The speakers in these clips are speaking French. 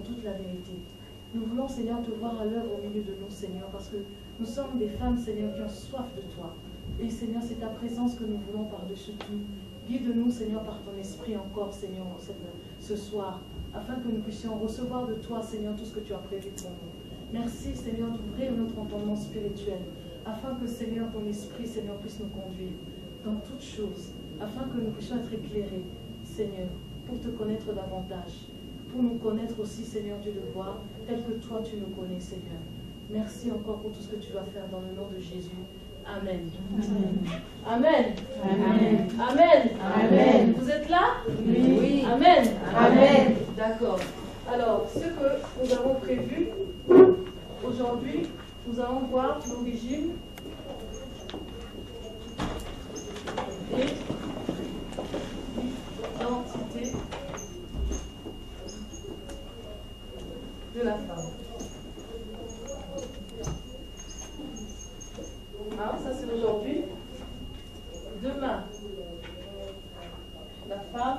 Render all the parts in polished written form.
toute la vérité. Nous voulons, Seigneur, te voir à l'œuvre au milieu de nous, Seigneur, parce que nous sommes des femmes, Seigneur, qui ont soif de toi. Et Seigneur, c'est ta présence que nous voulons par-dessus tout. Guide-nous, Seigneur, par ton esprit encore, Seigneur, ce soir, afin que nous puissions recevoir de toi, Seigneur, tout ce que tu as prévu pour nous. Merci, Seigneur, d'ouvrir notre entendement spirituel, afin que, Seigneur, ton esprit, Seigneur, puisse nous conduire dans toutes choses, afin que nous puissions être éclairés, Seigneur, pour te connaître davantage, pour nous connaître aussi, Seigneur Dieu de gloire, tel que toi tu nous connais, Seigneur. Merci encore pour tout ce que tu vas faire dans le nom de Jésus. Amen. Amen. Amen. Amen. Amen. Vous êtes là? Oui. Amen. Amen. D'accord. Alors, ce que nous avons prévu aujourd'hui, nous allons voir l'origine et l'identité de la femme. Hein, ça c'est aujourd'hui. Demain, la femme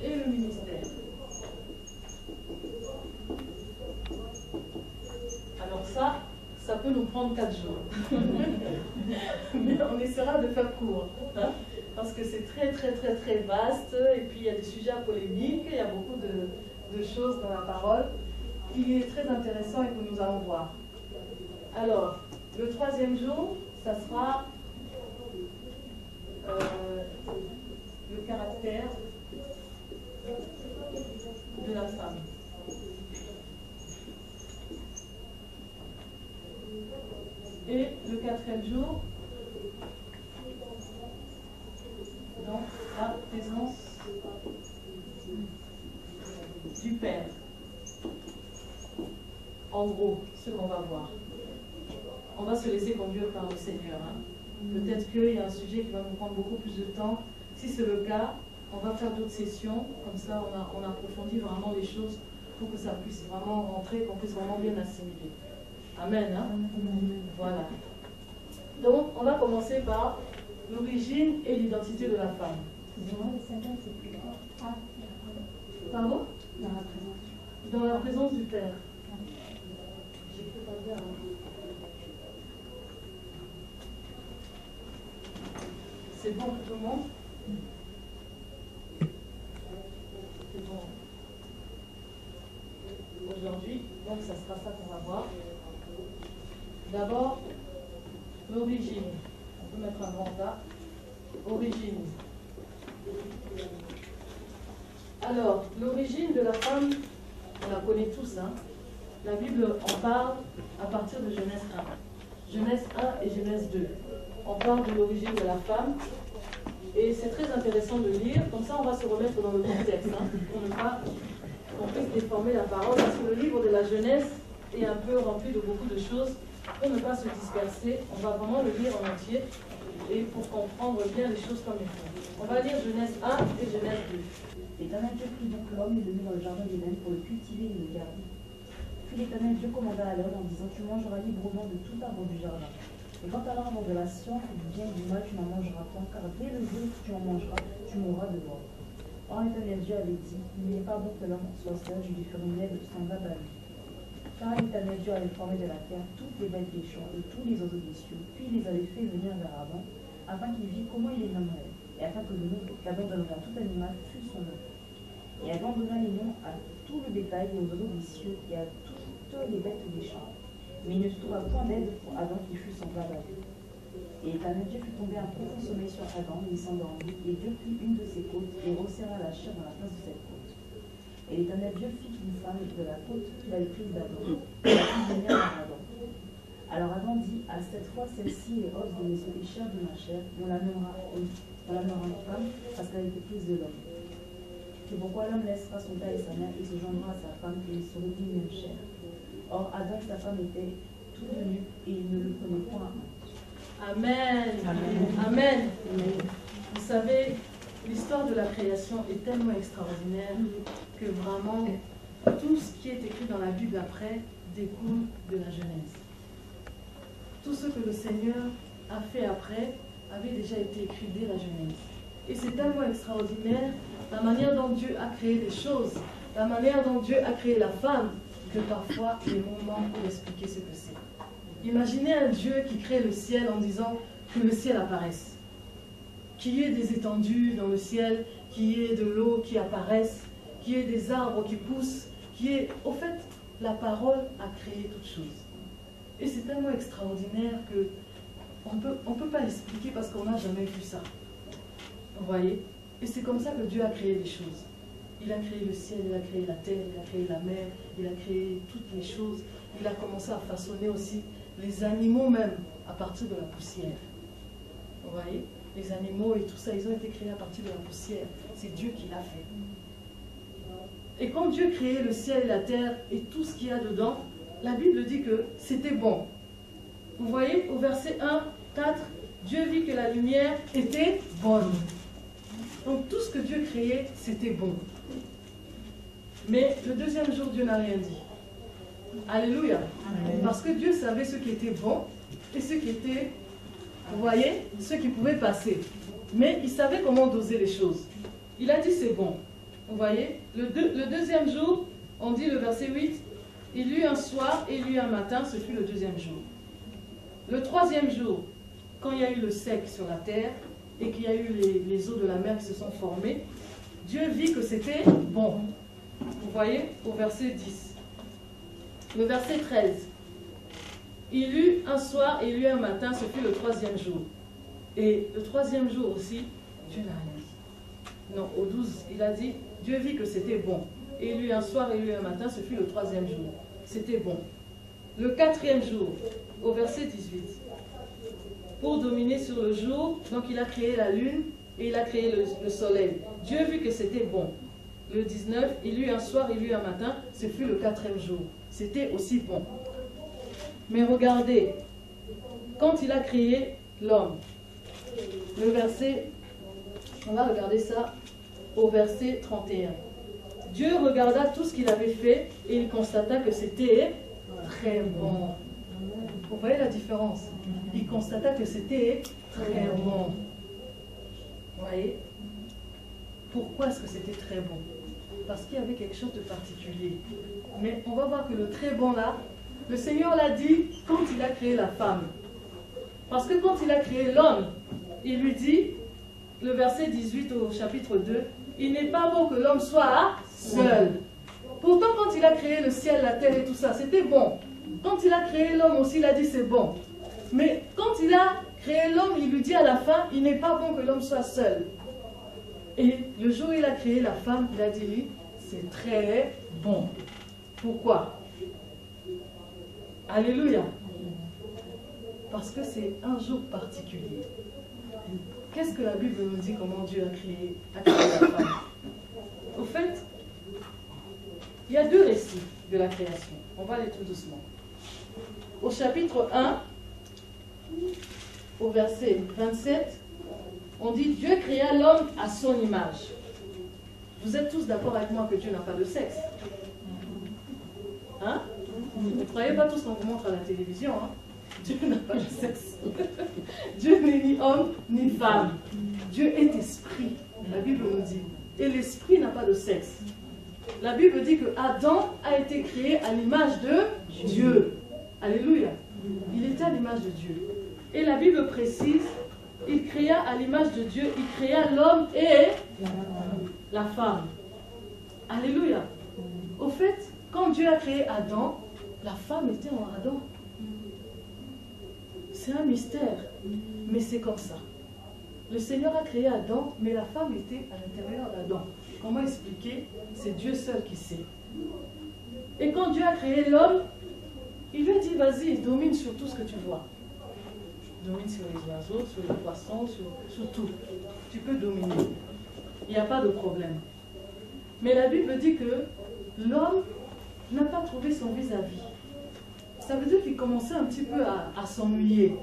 et le ministère. Alors ça peut nous prendre 4 jours. Mais on essaiera de faire court. Hein, parce que c'est très vaste. Et puis il y a des sujets polémiques, il y a beaucoup de choses dans la parole qui est très intéressant et que nous allons voir. Alors, le 3e jour, ça sera le caractère de la femme. Et le 4e jour, donc la présence du Père. En gros, ce qu'on va voir. On va se laisser conduire par le Seigneur. Hein. Peut-être qu'il y a un sujet qui va nous prendre beaucoup plus de temps. Si c'est le cas, on va faire d'autres sessions. Comme ça, on approfondit vraiment les choses pour que ça puisse vraiment rentrer, qu'on puisse vraiment bien assimiler. Amen. Hein? Voilà. Donc, on va commencer par l'origine et l'identité de la femme. Pardon? Dans la présence du Père. C'est bon pour tout le monde? C'est bon. Aujourd'hui, donc ça sera ça qu'on va voir. D'abord, l'origine. On peut mettre un grand A. Origine. Alors, l'origine de la femme, on la connaît tous, hein. La Bible en parle à partir de Genèse 1. Genèse 1 et Genèse 2. On parle de l'origine de la femme. Et c'est très intéressant de lire. Comme ça, on va se remettre dans le contexte. Hein, pour ne pas qu'on puisse déformer la parole. Parce que le livre de la Genèse est un peu rempli de beaucoup de choses. Pour ne pas se disperser, on va vraiment le lire en entier. Et pour comprendre bien les choses comme il faut. On va lire Genèse 1 et Genèse 2. L'Éternel Dieu prit donc l'homme et le mit dans le jardin d'Éden pour le cultiver et le garder. Puis l'Éternel Dieu commanda à l'homme en disant: tu mangeras librement de tout arbre du jardin. Et quant à l'arbre de la science et du bien et du mal, tu n'en mangeras point, car dès le jour où tu en mangeras, tu mourras de mort. Or l'Éternel Dieu avait dit: il n'est pas bon que l'homme soit seul, je lui ferai une aide semblable à lui. Car l'Éternel Dieu avait formé de la terre toutes les bêtes des champs et tous les oiseaux des cieux, puis il les avait fait venir vers Adam, afin qu'il vît comment il les nommerait, et afin que le nom qu'Adam donnerait à tout animal fût son nom. Et Adam donna les noms à tout le bétail et aux oiseaux des cieux et à toutes les bêtes des champs. Mais il ne se trouva point d'aide pour Adam qui fût semblable à lui. Et l'Éternel Dieu fut tombé un profond sommeil sur Adam, il s'endormit, et Dieu prit une de ses côtes et resserra la chair dans la place de cette côte. Et l'Éternel Dieu fit une femme de la côte qu'il avait prise d'Adam, et la fit venir vers Adam. Alors Adam dit: à cette fois, celle-ci est os de mes os et chair de ma chair, on la nommera femme, parce qu'elle a été prise de l'homme. C'est pourquoi l'homme laissera son père et sa mère et se joindra à sa femme, et ils seront une même chair. Or, Adam et sa femme étaient tous nus et ils ne le prenaient point à main. Amen. Amen. Amen. Vous savez, l'histoire de la création est tellement extraordinaire que vraiment, tout ce qui est écrit dans la Bible après découle de la Genèse. Tout ce que le Seigneur a fait après avait déjà été écrit dès la Genèse. Et c'est tellement extraordinaire la manière dont Dieu a créé les choses, la manière dont Dieu a créé la femme, que parfois les mots manquent pour expliquer ce que c'est. Imaginez un Dieu qui crée le ciel en disant que le ciel apparaisse. Qu'il y ait des étendues dans le ciel, qu'il y ait de l'eau qui apparaisse, qu'il y ait des arbres qui poussent, qu'il y ait... Au fait, la parole a créé toutes choses. Et c'est tellement extraordinaire que on peut pas l'expliquer parce qu'on n'a jamais vu ça. Vous voyez? Et c'est comme ça que Dieu a créé les choses. Il a créé le ciel, il a créé la terre, il a créé la mer, il a créé toutes les choses. Il a commencé à façonner aussi les animaux même à partir de la poussière. Vous voyez? Les animaux et tout ça, ils ont été créés à partir de la poussière. C'est Dieu qui l'a fait. Et quand Dieu créait le ciel et la terre et tout ce qu'il y a dedans, la Bible dit que c'était bon. Vous voyez, au verset 1, 4, Dieu vit que la lumière était bonne. Donc tout ce que Dieu créait, c'était bon. Mais le deuxième jour, Dieu n'a rien dit. Alléluia. Amen. Parce que Dieu savait ce qui était bon et ce qui était, vous voyez, ce qui pouvait passer. Mais il savait comment doser les choses. Il a dit c'est bon. Vous voyez, le deuxième jour, on dit le verset 8, il y eut un soir et il y eut un matin, ce fut le deuxième jour. Le troisième jour, quand il y a eu le sec sur la terre et qu'il y a eu les eaux de la mer qui se sont formées, Dieu vit que c'était bon. Vous voyez, au verset 10. Le verset 13. Il y eut un soir et il y eut un matin, ce fut le troisième jour. Et le troisième jour aussi, Dieu n'a rien dit. Non, au 12, il a dit, Dieu vit que c'était bon. Et il y eut un soir et il y eut un matin, ce fut le troisième jour. C'était bon. Le quatrième jour, au verset 18. Pour dominer sur le jour, donc il a créé la lune et il a créé le soleil. Dieu vit que c'était bon. Le 19, il y eut un soir, il y eut un matin, ce fut le quatrième jour. C'était aussi bon. Mais regardez, quand il a créé l'homme, le verset, on va regarder ça au verset 31. Dieu regarda tout ce qu'il avait fait et il constata que c'était très bon. Vous voyez la différence? Il constata que c'était très bon. Vous voyez? Pourquoi est-ce que c'était très bon? Parce qu'il y avait quelque chose de particulier. Mais on va voir que le très bon là, le Seigneur l'a dit quand il a créé la femme. Parce que quand il a créé l'homme, il lui dit, le verset 18 au chapitre 2, il n'est pas bon que l'homme soit seul. Pourtant, quand il a créé le ciel, la terre et tout ça, c'était bon. Quand il a créé l'homme aussi, il a dit c'est bon. Mais quand il a créé l'homme, il lui dit à la fin, il n'est pas bon que l'homme soit seul. Et le jour où il a créé la femme, il a dit lui, c'est très bon. Pourquoi? Alléluia. Parce que c'est un jour particulier. Qu'est-ce que la Bible nous dit comment Dieu a créé la femme? Au fait, il y a deux récits de la création. On va aller tout doucement. Au chapitre 1, au verset 27, on dit Dieu créa l'homme à son image. Vous êtes tous d'accord avec moi que Dieu n'a pas de sexe? Hein? Vous ne croyez pas tous qu'on vous montre à la télévision, hein? Dieu n'a pas de sexe. Dieu n'est ni homme ni femme. Dieu est esprit, la Bible nous dit. Et l'esprit n'a pas de sexe. La Bible dit que Adam a été créé à l'image de Dieu. Alléluia. Il était à l'image de Dieu. Et la Bible précise, il créa à l'image de Dieu, il créa l'homme et la femme. Alléluia. Au fait, quand Dieu a créé Adam, la femme était en Adam. C'est un mystère, mais c'est comme ça. Le Seigneur a créé Adam, mais la femme était à l'intérieur d'Adam. Comment expliquer? C'est Dieu seul qui sait. Et quand Dieu a créé l'homme, il lui a dit, vas-y, domine sur tout ce que tu vois. Domine sur les oiseaux, sur les poissons, sur tout. Tu peux dominer. Il n'y a pas de problème. Mais la Bible dit que l'homme n'a pas trouvé son vis-à-vis. Ça veut dire qu'il commençait un petit peu à s'ennuyer.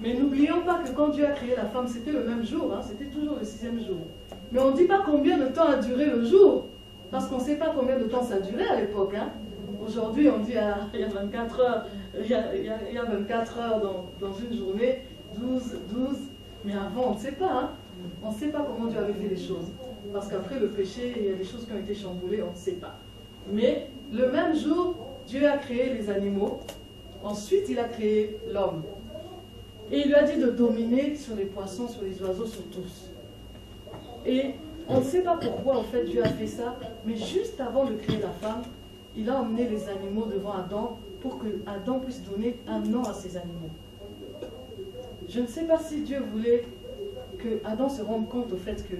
Mais n'oublions pas que quand Dieu a créé la femme, c'était le même jour, hein, c'était toujours le 6e jour. Mais on ne dit pas combien de temps a duré le jour, parce qu'on ne sait pas combien de temps ça a duré à l'époque. Hein. Aujourd'hui, on dit il y a 24 heures, il y a 24 heures dans une journée, 12, mais avant, on ne sait pas. Hein. On ne sait pas comment Dieu avait fait les choses. Parce qu'après le péché, il y a des choses qui ont été chamboulées, on ne sait pas. Mais le même jour, Dieu a créé les animaux. Ensuite, il a créé l'homme. Et il lui a dit de dominer sur les poissons, sur les oiseaux, sur tous. Et on ne sait pas pourquoi, en fait, Dieu a fait ça. Mais juste avant de créer la femme, il a emmené les animaux devant Adam pour que Adam puisse donner un nom à ces animaux. Je ne sais pas si Dieu voulait que Adam se rende compte au fait que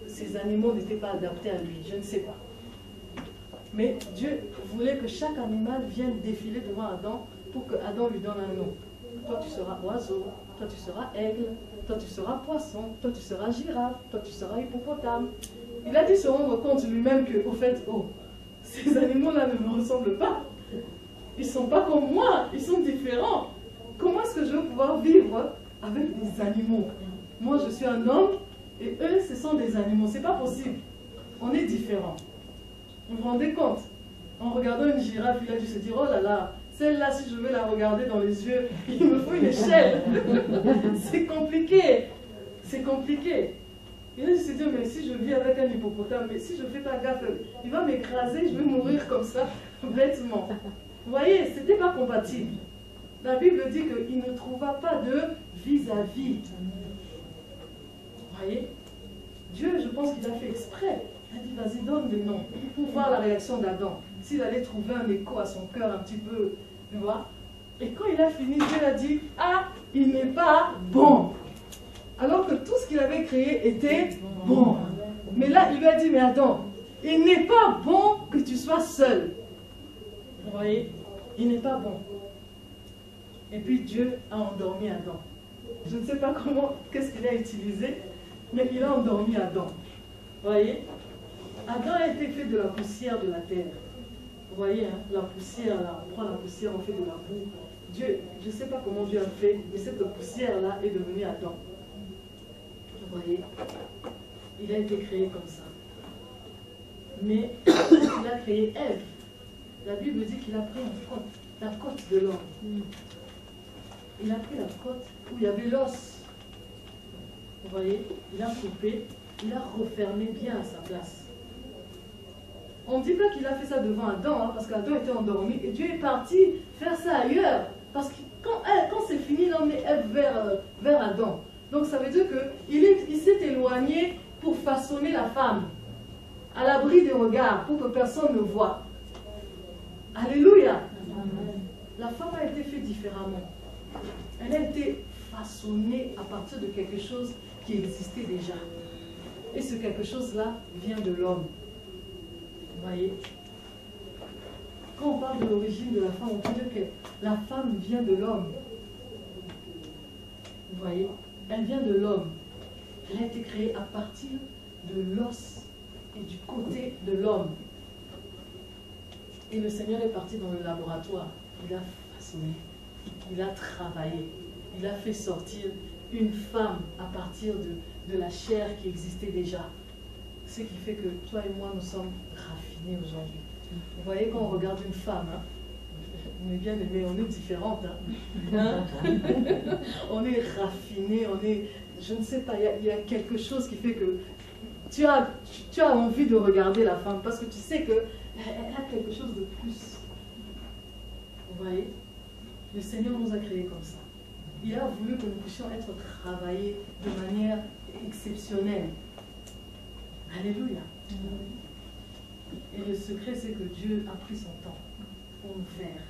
ces animaux n'étaient pas adaptés à lui. Je ne sais pas. Mais Dieu voulait que chaque animal vienne défiler devant Adam pour que Adam lui donne un nom. Toi, tu seras oiseau. Toi, tu seras aigle. Toi, tu seras poisson. Toi, tu seras girafe. Toi, tu seras hippopotame. Il a dû se rendre compte lui-même que, au fait, oh, ces animaux-là ne me ressemblent pas. Ils ne sont pas comme moi. Ils sont différents. Comment est-ce que je vais pouvoir vivre avec des animaux? Moi, je suis un homme et eux, ce sont des animaux. C'est pas possible. On est différents. Vous vous rendez compte? En regardant une girafe, il a dû se dire, oh là là, celle-là, si je veux la regarder dans les yeux, il me faut une échelle. C'est compliqué. C'est compliqué. Il a dû se dire, mais si je vis avec un hippopotame, mais si je ne fais pas gaffe, il va m'écraser, je vais mourir comme ça, bêtement. Vous voyez, ce n'était pas compatible. La Bible dit qu'il ne trouva pas de vis-à-vis. Vous voyez? Dieu, je pense qu'il a fait exprès. Il a dit, vas-y, donne des noms pour voir la réaction d'Adam. S'il allait trouver un écho à son cœur un petit peu, tu vois. Et quand il a fini, Dieu a dit, ah, il n'est pas bon. Alors que tout ce qu'il avait créé était bon. Mais là, il lui a dit, mais Adam, il n'est pas bon que tu sois seul. Vous voyez? Il n'est pas bon. Et puis Dieu a endormi Adam. Je ne sais pas comment, qu'est-ce qu'il a utilisé, mais il a endormi Adam. Vous voyez? Adam a été fait de la poussière de la terre. Vous voyez, hein, la poussière, là, on prend la poussière, on fait de la boue. Dieu, je ne sais pas comment Dieu a fait, mais cette poussière-là est devenue Adam. Vous voyez? Il a été créé comme ça. Mais il a créé Ève. La Bible dit qu'il a pris la côte de l'homme. Il a pris la côte où il y avait l'os. Vous voyez? Il a coupé, il a refermé bien à sa place. On ne dit pas qu'il a fait ça devant Adam, hein, parce qu'Adam était endormi, et Dieu est parti faire ça ailleurs. Parce que quand c'est fini, il emmenait Ève vers Adam. Donc ça veut dire qu'il s'est éloigné pour façonner la femme, à l'abri des regards, pour que personne ne voie. Alléluia. La femme a été faite différemment. Elle a été façonnée à partir de quelque chose qui existait déjà. Et ce quelque chose-là vient de l'homme. Vous voyez? Quand on parle de l'origine de la femme, on peut dire que la femme vient de l'homme. Vous voyez? Elle vient de l'homme. Elle a été créée à partir de l'os et du côté de l'homme. Et le Seigneur est parti dans le laboratoire. Il a façonné. Il a travaillé. Il a fait sortir une femme à partir de la chair qui existait déjà. Ce qui fait que toi et moi, nous sommes raffinés aujourd'hui. Vous voyez, quand on regarde une femme, hein, on est bien aimé, on est différente. Hein? On est raffiné, on est... Je ne sais pas, il y a quelque chose qui fait que tu as envie de regarder la femme parce que tu sais qu'elle a quelque chose de plus. Vous voyez? Le Seigneur nous a créés comme ça. Il a voulu que nous puissions être travaillés de manière exceptionnelle. Alléluia. Et le secret, c'est que Dieu a pris son temps pour nous faire.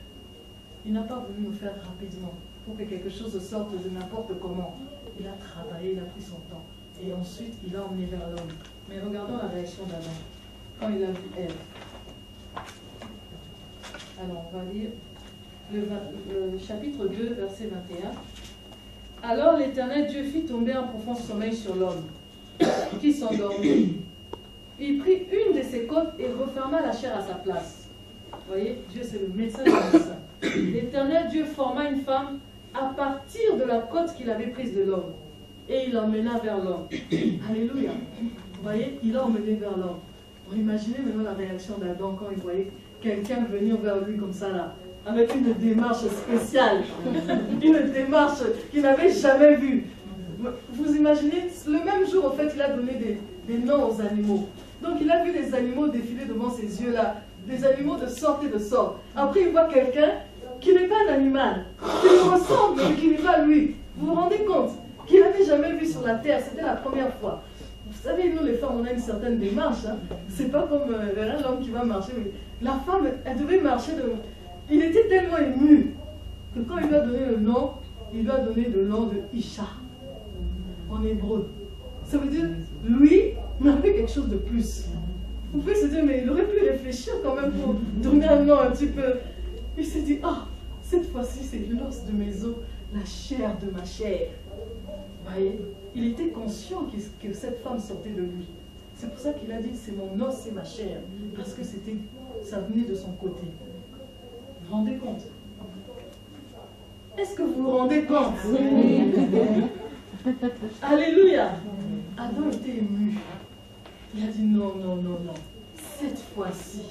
Il n'a pas voulu nous faire rapidement pour que quelque chose sorte de n'importe comment. Il a travaillé, il a pris son temps. Et ensuite, il a emmené vers l'homme. Mais regardons la réaction d'Adam quand il a vu Ève. Alors, on va lire le chapitre 2, verset 21. Alors l'Éternel Dieu fit tomber un profond sommeil sur l'homme, qui s'endormit. Il prit une de ses côtes et referma la chair à sa place. Vous voyez, Dieu c'est le médecin des médecins. L'Éternel Dieu forma une femme à partir de la côte qu'il avait prise de l'homme. Et il l'emmena vers l'homme. Alléluia. Vous voyez, il l'a emmené vers l'homme. Vous imaginez maintenant la réaction d'Adam quand il voyait quelqu'un venir vers lui comme ça là, avec une démarche spéciale, une démarche qu'il n'avait jamais vue. Vous imaginez, le même jour, en fait, il a donné des noms aux animaux. Donc, il a vu des animaux défiler devant ses yeux là, des animaux de sorte et de sorte. Après, il voit quelqu'un qui n'est pas un animal, qui lui ressemble, mais qui n'est pas lui. Vous vous rendez compte qu'il n'avait jamais vu sur la terre, c'était la première fois. Vous savez, nous les femmes, on a une certaine démarche. Hein. C'est pas comme l'homme qui va marcher. Mais la femme, elle devait marcher de... Il était tellement ému que quand il lui a donné le nom, il lui a donné le nom de Isha, en hébreu. Ça veut dire, lui, il avait quelque chose de plus. Vous pouvez se dire, mais il aurait pu réfléchir quand même pour donner un nom un petit peu. Il s'est dit, ah, cette fois-ci, c'est l'os de mes os, la chair de ma chair. Vous voyez, il était conscient que cette femme sortait de lui. C'est pour ça qu'il a dit, c'est mon os, c'est ma chair. Parce que ça venait de son côté. Vous vous rendez compte? Est-ce que vous vous rendez compte? Oui. Alléluia. Adam était ému. Il a dit non, non, non, non. Cette fois-ci.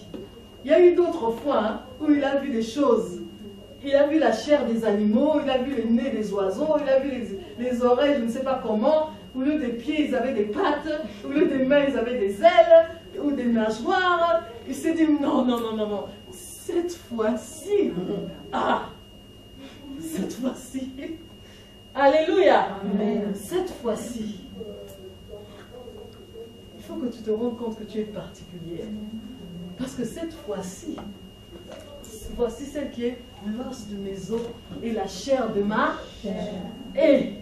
Il y a eu d'autres fois hein, où il a vu des choses. Il a vu la chair des animaux, il a vu le nez des oiseaux, il a vu les oreilles, je ne sais pas comment. Au lieu des pieds, ils avaient des pattes. Au lieu des mains, ils avaient des ailes ou des nageoires. Il s'est dit non, non, non, non, non. Cette fois-ci. Ah, cette fois-ci. Alléluia. Amen. Cette fois-ci. Il faut que tu te rendes compte que tu es particulière. Parce que cette fois-ci, voici celle qui est l'os de mes os et la chair de ma chair. Et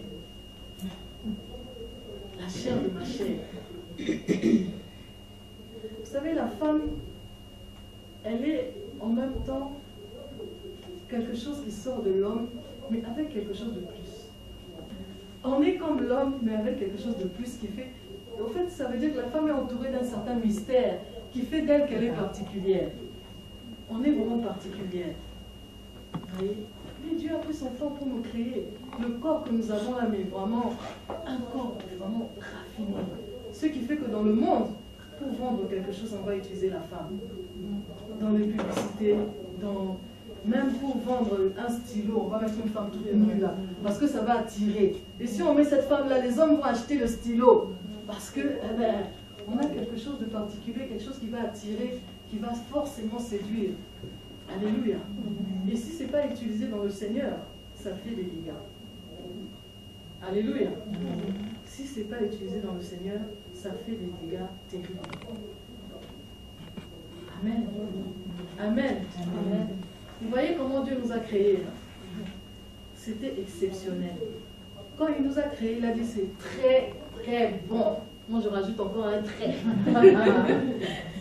la chair de ma chair. Vous savez, la femme, elle est en même temps quelque chose qui sort de l'homme, mais avec quelque chose de plus. On est comme l'homme, mais avec quelque chose de plus qui fait... En fait, ça veut dire que la femme est entourée d'un certain mystère qui fait d'elle qu'elle est particulière. On est vraiment particulière. Vous voyez? Mais Dieu a pris son temps pour nous créer. Le corps que nous avons là, mais vraiment, un corps vraiment raffiné. Ce qui fait que dans le monde, pour vendre quelque chose, on va utiliser la femme. Dans les publicités, même pour vendre un stylo, on va mettre une femme toute nue là, parce que ça va attirer. Et si on met cette femme-là, les hommes vont acheter le stylo, parce que, eh ben, on a quelque chose de particulier, quelque chose qui va attirer, qui va forcément séduire. Alléluia. Et si ce n'est pas utilisé dans le Seigneur, ça fait des dégâts. Alléluia. Si ce n'est pas utilisé dans le Seigneur, ça fait des dégâts terribles. Amen. Amen. Amen. Vous voyez comment Dieu nous a créés. C'était exceptionnel. Quand il nous a créés, il a dit c'est très, très bon. Moi, je rajoute encore un très.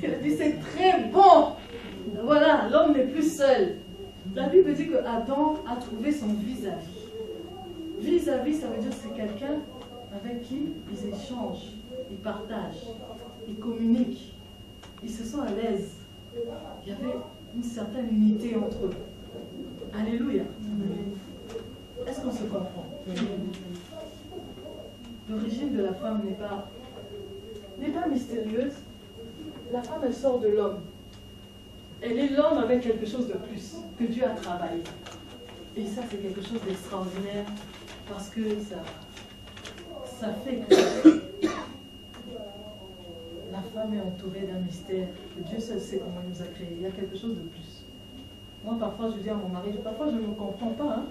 Il a dit c'est très bon. Voilà, l'homme n'est plus seul. La Bible dit que Adam a trouvé son vis-à-vis. Vis-à-vis, ça veut dire que c'est quelqu'un avec qui ils échangent, ils partagent, ils communiquent, ils se sentent à l'aise. Il y avait une certaine unité entre eux. Alléluia. Est-ce qu'on se comprend? L'origine de la femme n'est pas mystérieuse. La femme, elle sort de l'homme. Elle est l'homme avec quelque chose de plus que Dieu a travaillé. Et ça, c'est quelque chose d'extraordinaire parce que ça fait que la femme est entourée d'un mystère que Dieu seul sait comment il nous a créé. Il y a quelque chose de plus. Moi, parfois, je dis à mon mari, parfois, je ne me comprends pas. Hein.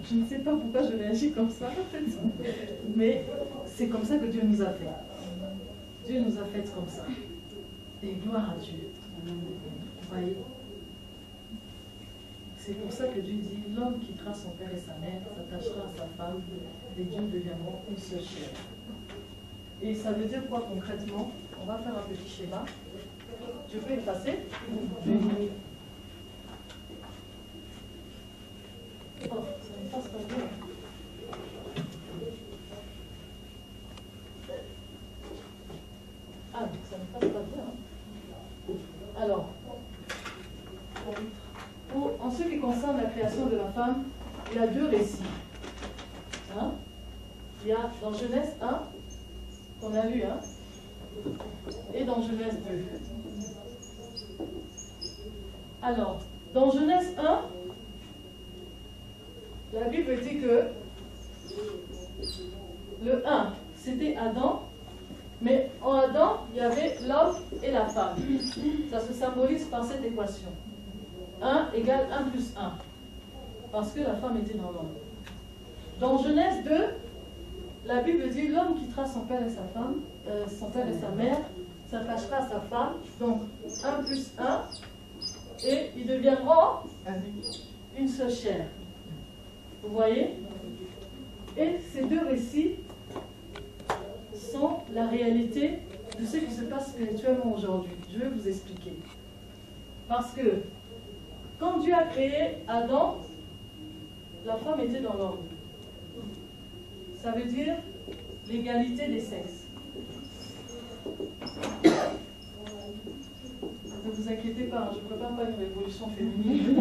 Je ne sais pas pourquoi je réagis comme ça, en fait. Mais c'est comme ça que Dieu nous a fait. Dieu nous a fait comme ça. Et gloire à Dieu. Vous voyez? C'est pour ça que Dieu dit, l'homme quittera son père et sa mère, s'attachera à sa femme, les dieux deviendront une seule chair. Et ça veut dire quoi concrètement? On va faire un petit schéma. Je peux effacer? Oh, ça ne passe pas bien. Ah, ça ne passe pas bien. Alors, en ce qui concerne la création de la femme, il y a deux récits. Hein? Il y a dans Genèse 1, qu'on a lu, hein? Et dans Genèse 2. Alors, dans Genèse 1, la Bible dit que le 1, c'était Adam, mais en Adam, il y avait l'homme et la femme. Ça se symbolise par cette équation. 1 égale 1 plus 1, parce que la femme était dans l'homme. Dans Genèse 2, la Bible dit l'homme quittera son père et sa femme, son père et sa mère, s'attachera à sa femme, donc 1 plus 1, et ils deviendront une seule chair. Vous voyez? Et ces deux récits sont la réalité de ce qui se passe spirituellement aujourd'hui. Je vais vous expliquer. Parce que quand Dieu a créé Adam, la femme était dans l'homme. Ça veut dire l'égalité des sexes. Ne vous inquiétez pas, je ne prépare pas une révolution féminine.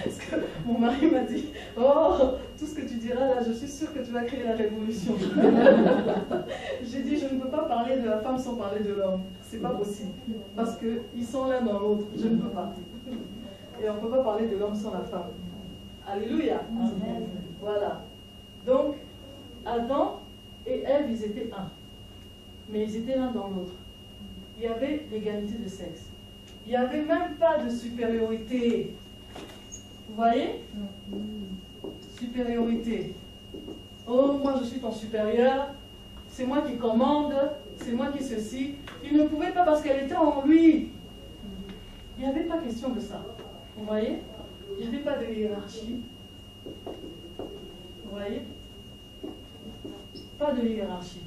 Parce que mon mari m'a dit, oh, tout ce que tu diras là, je suis sûre que tu vas créer la révolution. J'ai dit, je ne peux pas parler de la femme sans parler de l'homme. C'est pas possible. Parce qu'ils sont l'un dans l'autre. Je ne peux pas. Et on ne peut pas parler de l'homme sans la femme. Alléluia. Amen. Voilà. Donc, Adam et Ève, ils étaient un. Mais ils étaient l'un dans l'autre. Il y avait l'égalité de sexe. Il n'y avait même pas de supériorité. Vous voyez? Supériorité. Oh, moi je suis ton supérieur, c'est moi qui commande, c'est moi qui ceci. Il ne pouvait pas parce qu'elle était en lui. Il n'y avait pas question de ça. Vous voyez? Il n'y avait pas de hiérarchie. Vous voyez? Pas de hiérarchie.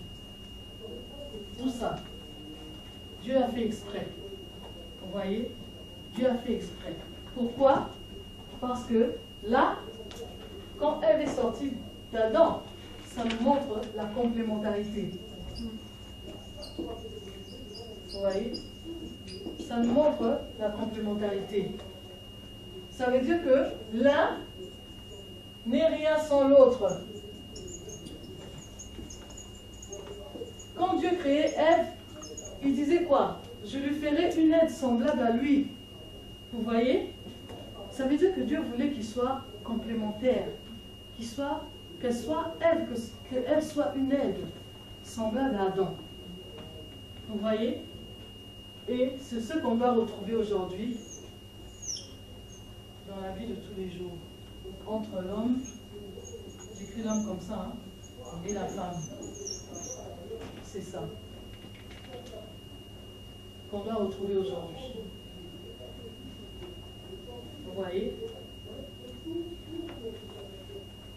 Tout ça. Dieu a fait exprès. Vous voyez? Dieu a fait exprès. Pourquoi? Parce que là, quand Ève est sortie d'Adam, ça nous montre la complémentarité. Vous voyez? Ça nous montre la complémentarité. Ça veut dire que l'un n'est rien sans l'autre. Quand Dieu créait Ève, il disait quoi? Je lui ferai une aide semblable à lui. Vous voyez? Ça veut dire que Dieu voulait qu'il soit complémentaire, qu'elle soit Ève, qu'elle soit une aide semblable à Adam. Vous voyez? Et c'est ce qu'on doit retrouver aujourd'hui dans la vie de tous les jours. Entre l'homme, j'écris l'homme comme ça, hein, et la femme. C'est ça qu'on doit retrouver aujourd'hui. Vous voyez?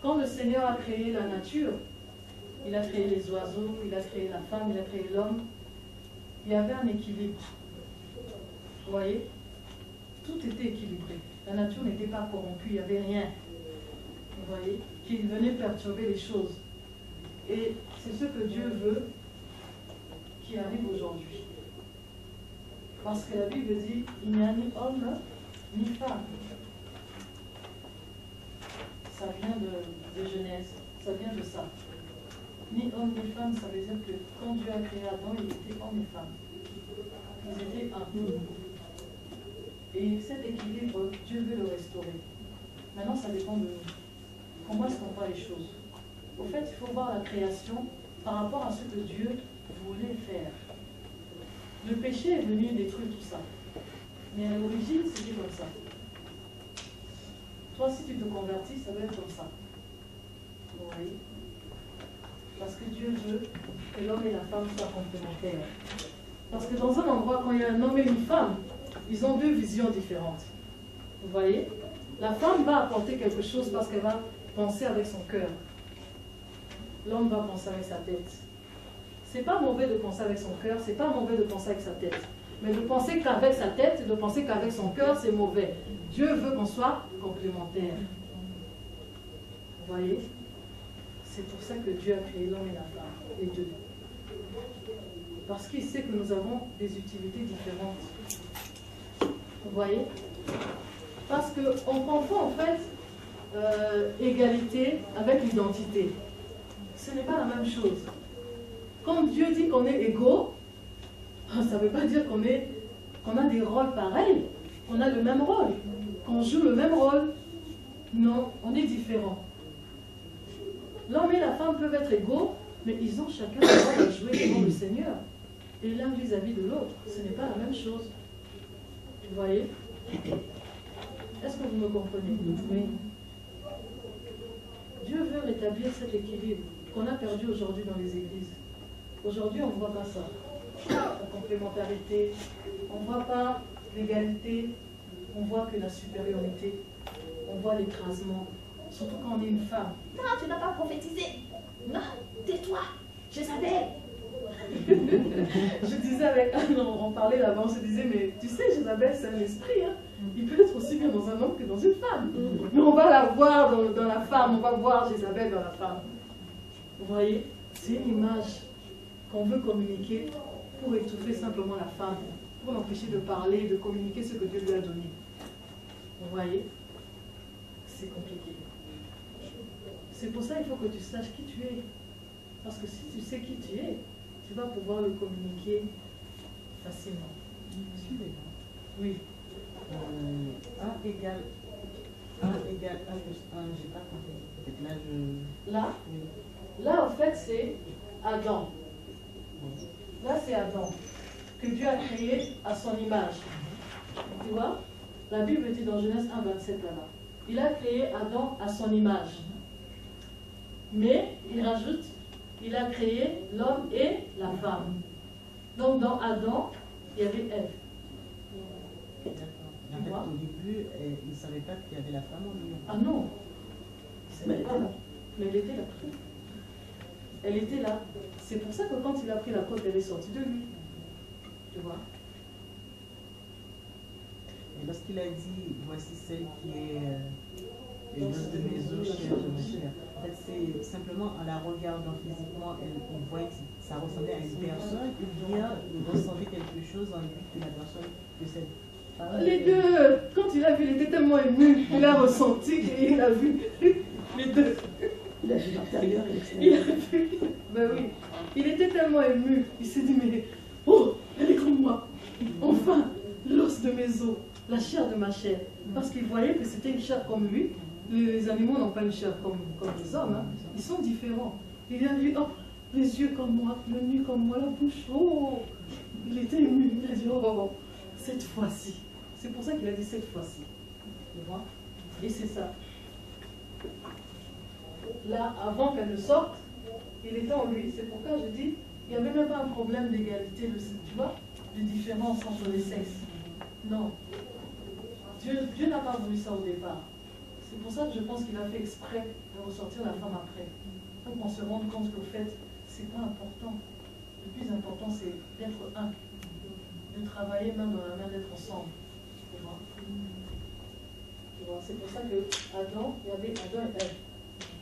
Quand le Seigneur a créé la nature, il a créé les oiseaux, il a créé la femme, il a créé l'homme, il y avait un équilibre. Vous voyez? Tout était équilibré. La nature n'était pas corrompue, il n'y avait rien. Vous voyez? Qui venait perturber les choses. Et c'est ce que Dieu veut qui arrive aujourd'hui. Parce que la Bible dit, il n'y a ni homme ni femme. Ça vient de Genèse, ça vient de ça. Ni homme ni femme, ça veut dire que quand Dieu a créé Adam, il était homme et femme. Ils étaient un. Et cet équilibre, Dieu veut le restaurer. Maintenant, ça dépend de nous. Comment est-ce qu'on voit les choses? Au fait, il faut voir la création par rapport à ce que Dieu voulait faire. Le péché est venu détruire tout ça. Mais à l'origine, c'était comme ça. Toi, si tu te convertis, ça va être comme ça. Vous voyez? Parce que Dieu veut que l'homme et la femme soient complémentaires. Parce que dans un endroit, quand il y a un homme et une femme, ils ont deux visions différentes. Vous voyez? La femme va apporter quelque chose parce qu'elle va penser avec son cœur. L'homme va penser avec sa tête. C'est pas mauvais de penser avec son cœur, c'est pas mauvais de penser avec sa tête. Mais de penser qu'avec sa tête, de penser qu'avec son cœur, c'est mauvais. Dieu veut qu'on soit complémentaires. Vous voyez? C'est pour ça que Dieu a créé l'homme et la femme, les deux. Parce qu'il sait que nous avons des utilités différentes. Vous voyez? Parce qu'on confond en fait égalité avec l'identité. Ce n'est pas la même chose. Quand Dieu dit qu'on est égaux, ça ne veut pas dire qu'on a des rôles pareils, qu'on a le même rôle, qu'on joue le même rôle. Non, on est différents. L'homme et la femme peuvent être égaux, mais ils ont chacun le droit de jouer devant le Seigneur. Et l'un vis-à-vis de l'autre, ce n'est pas la même chose. Vous voyez? Est-ce que vous me comprenez? Oui. Dieu veut rétablir cet équilibre qu'on a perdu aujourd'hui dans les églises. Aujourd'hui, on ne voit pas ça. La complémentarité, on ne voit pas l'égalité, on voit que la supériorité, on voit l'écrasement, surtout quand on est une femme. Non, tu n'as pas prophétisé. Non, tais-toi, Jézabel. Je disais avec Anne, on parlait là-bas, on se disait, mais tu sais, Jézabel, c'est un esprit, hein. Il peut être aussi bien dans un homme que dans une femme. Mais on va la voir dans la femme, on va voir Jézabel dans la femme. Vous voyez, c'est une image qu'on veut communiquer pour étouffer simplement la femme, pour l'empêcher de parler, de communiquer ce que Dieu lui a donné. Vous voyez, c'est compliqué. C'est pour ça qu'il faut que tu saches qui tu es. Parce que si tu sais qui tu es, tu vas pouvoir le communiquer facilement. Suivez-moi. Oui. 1 égale 1 plus 1, j'ai pas compté. Peut-être là, Là, Oui. là en fait, c'est Adam. Là, c'est Adam, que Dieu a créé à son image. Tu vois? La Bible dit dans Genèse 1, 27 là-bas. Il a créé Adam à son image. Mais, il rajoute, il a créé l'homme et la femme. Donc, dans Adam, il y avait Ève. D'accord. En fait, au début, il ne savait pas qu'il y avait la femme en lui. Ah non, il ne savait pas. Mais elle était là. Elle était là. C'est pour ça que quand il a pris la côte, elle est sortie de lui. Tu vois? Et lorsqu'il a dit, voici celle qui est l'os de mes os, chair de ma chair. En fait, c'est simplement en la regardant physiquement, il voyait que ça ressemblait à une personne, ou bien il ressentait quelque chose en lui que la personne, que cette femme. Les deux. Quand il a vu, il était tellement ému. Il a ressenti et il a vu les deux. Il a vu l'intérieur et Il l'extérieur. a vu. Ben oui. Il était tellement ému. Il s'est dit, mais oh, elle est comme moi. Enfin, l'os de mes os, la chair de ma chair. Parce qu'il voyait que c'était une chair comme lui. Les animaux n'ont pas une chair comme les hommes. Hein. Ils sont différents. Il a vu, oh, les yeux comme moi, le nez comme moi, la bouche. Oh, il était ému. Il a dit, oh, cette fois-ci. C'est pour ça qu'il a dit cette fois-ci. Tu vois? Et c'est ça. Là, avant qu'elle ne sorte, il était en lui. C'est pourquoi je dis, il n'y avait même pas un problème d'égalité, tu vois, de différence entre les sexes. Non. Dieu n'a pas voulu ça au départ. C'est pour ça que je pense qu'il a fait exprès de ressortir la femme après. Pour qu'on se rende compte qu'au fait, c'est pas important. Le plus important, c'est d'être un. De travailler main dans la main, d'être ensemble. Tu vois? Tu vois? C'est pour ça que Adam, il y avait Adam et Ève.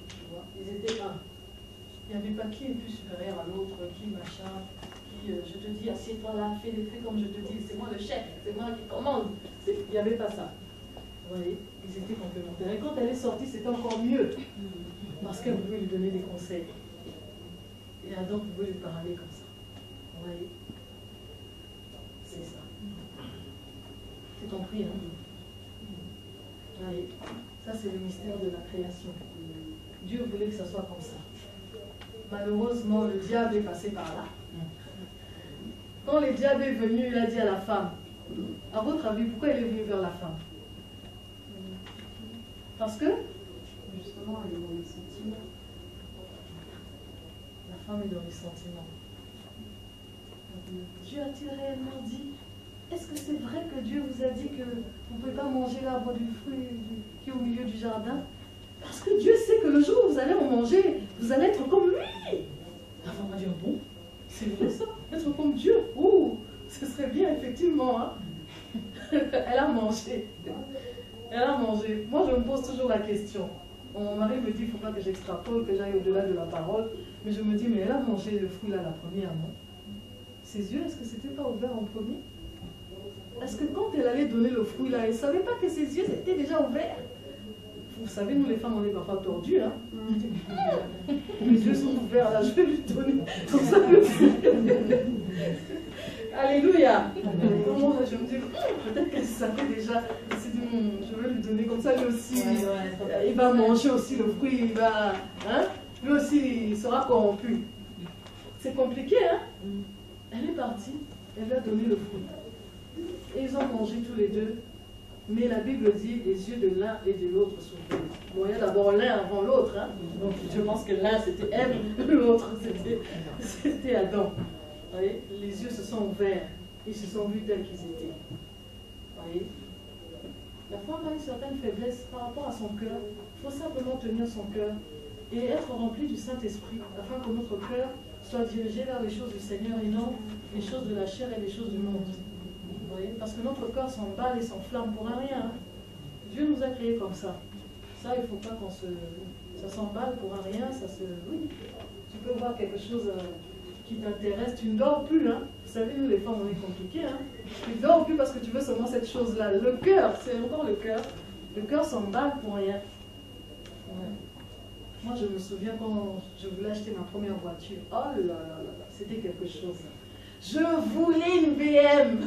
Tu vois? Ils étaient un. Il n'y avait pas qui est plus supérieur à l'autre, qui machin, qui je te dis assieds-toi là, fais comme je te dis, c'est moi le chef, c'est moi qui commande. Il n'y avait pas ça. Vous voyez, ils étaient complémentaires. Et quand elle est sortie, c'était encore mieux. Parce qu'elle pouvait lui donner des conseils. Et Adam pouvait lui parler comme ça. Vous voyez? C'est ça. C'est compris, hein? Vous voyez? Ça, c'est le mystère de la création. Dieu voulait que ça soit comme ça. Malheureusement, le diable est passé par là. Quand le diable est venu, il a dit à la femme, à votre avis, pourquoi il est venu vers la femme? Parce que Justement, elle est dans les sentiments. la femme est dans les sentiments. Dieu a-t-il réellement dit? Est-ce que c'est vrai que Dieu vous a dit que vous ne pouvez pas manger l'arbre du fruit qui est au milieu du jardin? Parce que Dieu sait que le jour où vous allez en manger, vous allez être comme lui. La femme va dire, bon, c'est vrai ça, être comme Dieu. Ouh, ce serait bien, effectivement. Hein? Elle a mangé. Elle a mangé. Moi, je me pose toujours la question. Mon mari me dit, il ne faut pas que j'extrapole, que j'aille au-delà de la parole. Mais je me dis, mais elle a mangé le fruit là la première, non? Ses yeux, est-ce que c'était pas ouvert en premier? Est-ce que quand elle allait donner le fruit là, elle ne savait pas que ses yeux étaient déjà ouverts? Vous savez, nous les femmes, on est parfois tordus. Hein? Mes yeux sont ouverts là, je vais lui donner. Comme ça, alléluia. Moi, je me dis, peut-être qu'elle savait déjà. Je vais lui donner comme ça, lui aussi. Il va manger aussi le fruit, il va. Hein? lui aussi il sera corrompu. C'est compliqué, hein? Elle est partie, elle lui a donné le fruit. Et ils ont mangé tous les deux. Mais la Bible dit les yeux de l'un et de l'autre s'ouvrirent. Bon, il y a d'abord l'un avant l'autre. Hein? Donc je pense que l'un c'était Ève, l'autre c'était Adam. Vous voyez? Les yeux se sont ouverts. Ils se sont vus tels qu'ils étaient. Vous voyez? La femme a une certaine faiblesse par rapport à son cœur. Il faut simplement tenir son cœur et être rempli du Saint-Esprit afin que notre cœur soit dirigé vers les choses du Seigneur et non les choses de la chair et les choses du monde. Vous voyez? Parce que notre corps s'emballe et s'enflamme pour un rien. Hein? Dieu nous a créés comme ça. Ça, il ne faut pas qu'on se... Ça s'emballe pour un rien, ça se... Oui, tu peux voir quelque chose qui t'intéresse, tu ne dors plus. Hein? Vous savez, nous les femmes, on est compliqués. Hein? Tu ne dors plus parce que tu veux seulement cette chose-là. Le cœur, c'est encore le cœur. Le cœur s'emballe pour rien. Ouais. Moi, je me souviens quand je voulais acheter ma première voiture. Oh là là là là, c'était quelque chose. Je voulais une BM.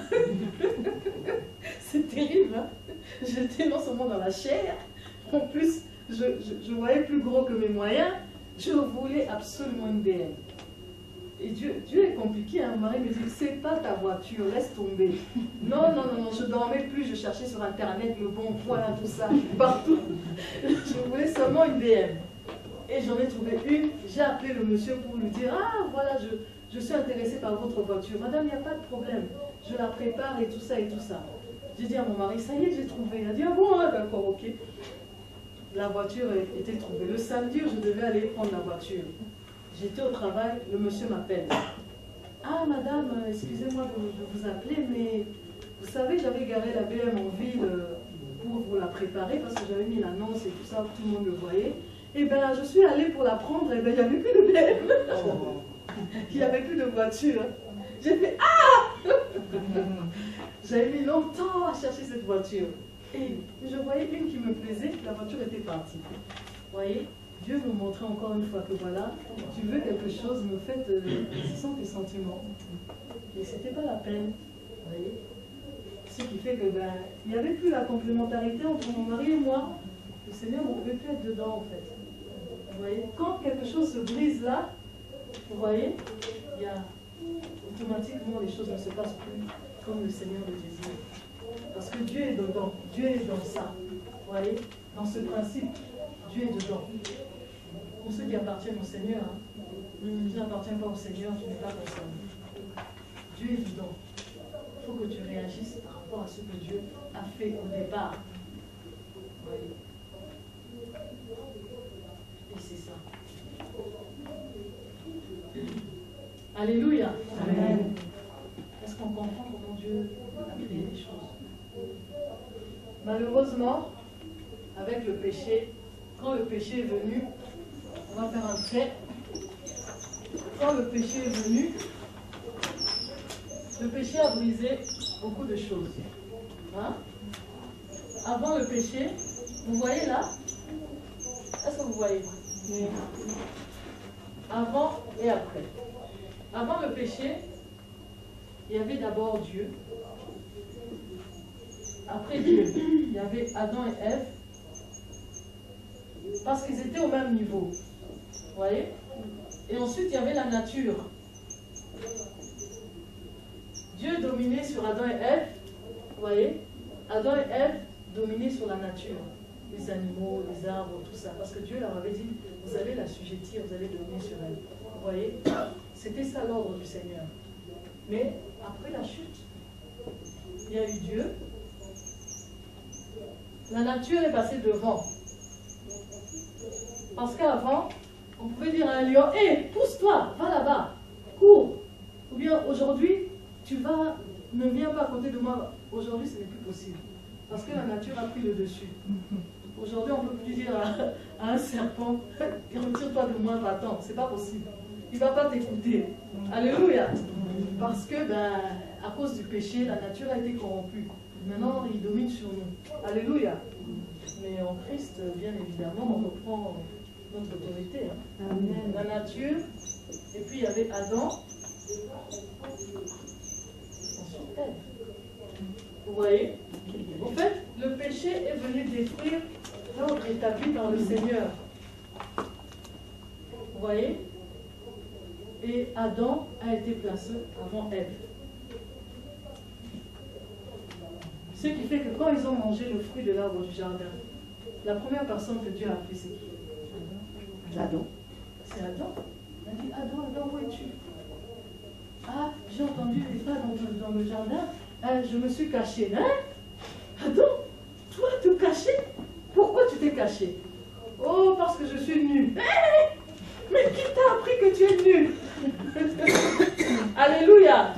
C'est terrible, hein? J'étais non seulement dans la chair, en plus, je voyais plus gros que mes moyens. Je voulais absolument une BM. Et Dieu est compliqué, hein? Mon mari me dit, c'est pas ta voiture, laisse tomber. Non, non, non, non, je dormais plus, je cherchais sur Internet le bon point, tout ça, partout. Je voulais seulement une BM. Et j'en ai trouvé une, j'ai appelé le monsieur pour lui dire, ah voilà, je suis intéressée par votre voiture. Madame, il n'y a pas de problème, je la prépare et tout ça et tout ça. J'ai dit à mon mari, ça y est, j'ai trouvé. Il a dit, ah bon, hein, d'accord, ok. La voiture était trouvée. Le samedi, je devais aller prendre la voiture. J'étais au travail, le monsieur m'appelle. Ah madame, excusez-moi de vous appeler, mais vous savez, j'avais garé la BM en ville pour vous la préparer parce que j'avais mis l'annonce et tout ça, tout le monde le voyait. Et bien, je suis allée pour la prendre, et bien, il n'y avait plus de BM. Il n'y avait plus de voiture. J'ai fait ah. J'avais mis longtemps à chercher cette voiture. Et je voyais une qui me plaisait, la voiture était partie. Vous voyez? Dieu nous montrait encore une fois que voilà, tu veux quelque chose, me faites, ce sont tes sentiments. Et ce n'était pas la peine. Vous voyez? Ce qui fait que, ben, il n'y avait plus la complémentarité entre mon mari et moi. Le Seigneur ne pouvait plus être dedans, en fait. Vous voyez? Quand quelque chose se brise là, vous voyez, il y a automatiquement les choses ne se passent plus comme le Seigneur le désire. Parce que Dieu est dedans, Dieu est dans ça. Vous voyez? Dans ce principe, Dieu est dedans. Pour ceux qui appartiennent au Seigneur, hein, si tu n'appartiens pas au Seigneur, tu n'es pas personne. Dieu est dedans. Il faut que tu réagisses par rapport à ce que Dieu a fait au départ. Vous voyez? Et c'est ça. Alléluia. Amen. Est-ce qu'on comprend comment Dieu a créé les choses? Malheureusement, avec le péché, quand le péché est venu, on va faire un trait. Quand le péché est venu, le péché a brisé beaucoup de choses. Hein? Avant le péché, vous voyez là? Est-ce que vous voyez? Oui. Avant et après. Avant le péché, il y avait d'abord Dieu. Après Dieu, il y avait Adam et Ève. Parce qu'ils étaient au même niveau. Vous voyez? Et ensuite, il y avait la nature. Dieu dominait sur Adam et Ève. Vous voyez? Adam et Ève dominaient sur la nature. Les animaux, les arbres, tout ça. Parce que Dieu leur avait dit, vous allez l'assujettir, vous allez dominer sur elle. Vous voyez? C'était ça l'ordre du Seigneur. Mais après la chute, il y a eu Dieu. La nature est passée devant. Parce qu'avant, on pouvait dire à un lion, hé, pousse-toi, va là-bas, cours. Ou bien aujourd'hui, ne viens pas à côté de moi. Aujourd'hui, ce n'est plus possible. Parce que la nature a pris le dessus. Aujourd'hui, on ne peut plus dire à un serpent, retire-toi de moi, va-t'en. Ce n'est pas possible. Il ne va pas t'écouter. Alléluia. Parce que, à cause du péché, la nature a été corrompue. Maintenant, il domine sur nous. Alléluia. Mais en Christ, bien évidemment, on reprend notre autorité. Hein. Amen. La nature, et puis il y avait Adam, ensuite Ève. Vous voyez? En fait, le péché est venu détruire l'ordre établi par le Seigneur. Vous voyez? Et Adam a été placé avant Ève. Ce qui fait que quand ils ont mangé le fruit de l'arbre du jardin, la première personne que Dieu a appelée, c'est qui? Adam. C'est Adam. Il a dit, Adam, où es-tu? Ah, j'ai entendu des pas dans le jardin. Je me suis caché. Hein? Adam, toi te cacher? Pourquoi tu t'es caché? Oh, parce que je suis nue. Mais qui t'a appris que tu es nue? Alléluia.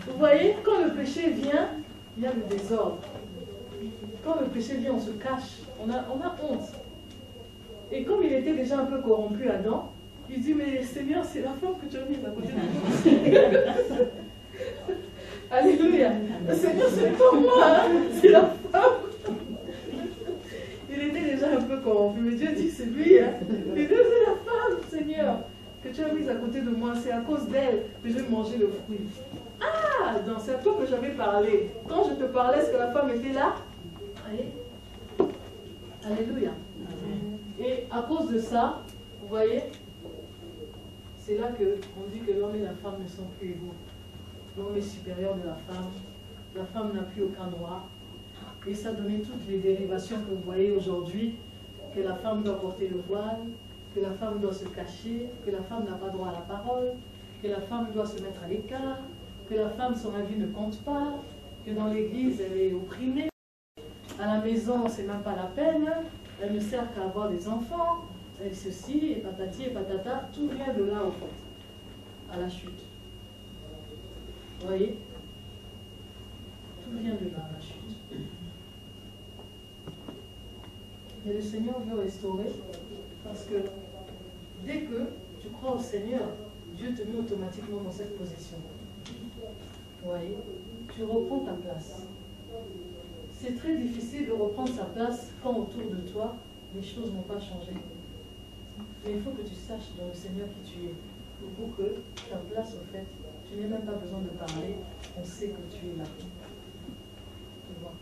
Vous voyez, quand le péché vient, il y a le désordre. Quand le péché vient, on se cache. On a honte. Et comme il était déjà un peu corrompu, Adam, il dit, mais Seigneur, c'est la femme que tu as mise à côté de moi. Alléluia. Seigneur, c'est pas moi, hein, c'est la femme. Il était déjà un peu corrompu, mais Dieu dit, c'est lui. Hein. Il dit, c'est la femme, Seigneur, que tu as mise à côté de moi. C'est à cause d'elle que je vais manger le fruit. Ah, donc c'est à toi que j'avais parlé. Quand je te parlais, est-ce que la femme était là? Allez. Alléluia. Et à cause de ça, vous voyez, c'est là qu'on dit que l'homme et la femme ne sont plus égaux. L'homme est supérieur de la femme n'a plus aucun droit. Et ça donnait toutes les dérivations que vous voyez aujourd'hui, que la femme doit porter le voile, que la femme doit se cacher, que la femme n'a pas droit à la parole, que la femme doit se mettre à l'écart, que la femme, son avis ne compte pas, que dans l'église, elle est opprimée. À la maison, c'est même pas la peine, elle ne sert qu'à avoir des enfants, et ceci, et patati, et patata, tout vient de là, en fait, à la chute. Vous voyez? Tout vient de là, à la chute. Et le Seigneur veut restaurer, parce que dès que tu crois au Seigneur, Dieu te met automatiquement dans cette position. Vous voyez? Tu reprends ta place. C'est très difficile de reprendre sa place quand autour de toi, les choses n'ont pas changé. Mais il faut que tu saches dans le Seigneur qui tu es. Pour que ta place, au fait, tu n'aies même pas besoin de parler, on sait que tu es là. Tu vois?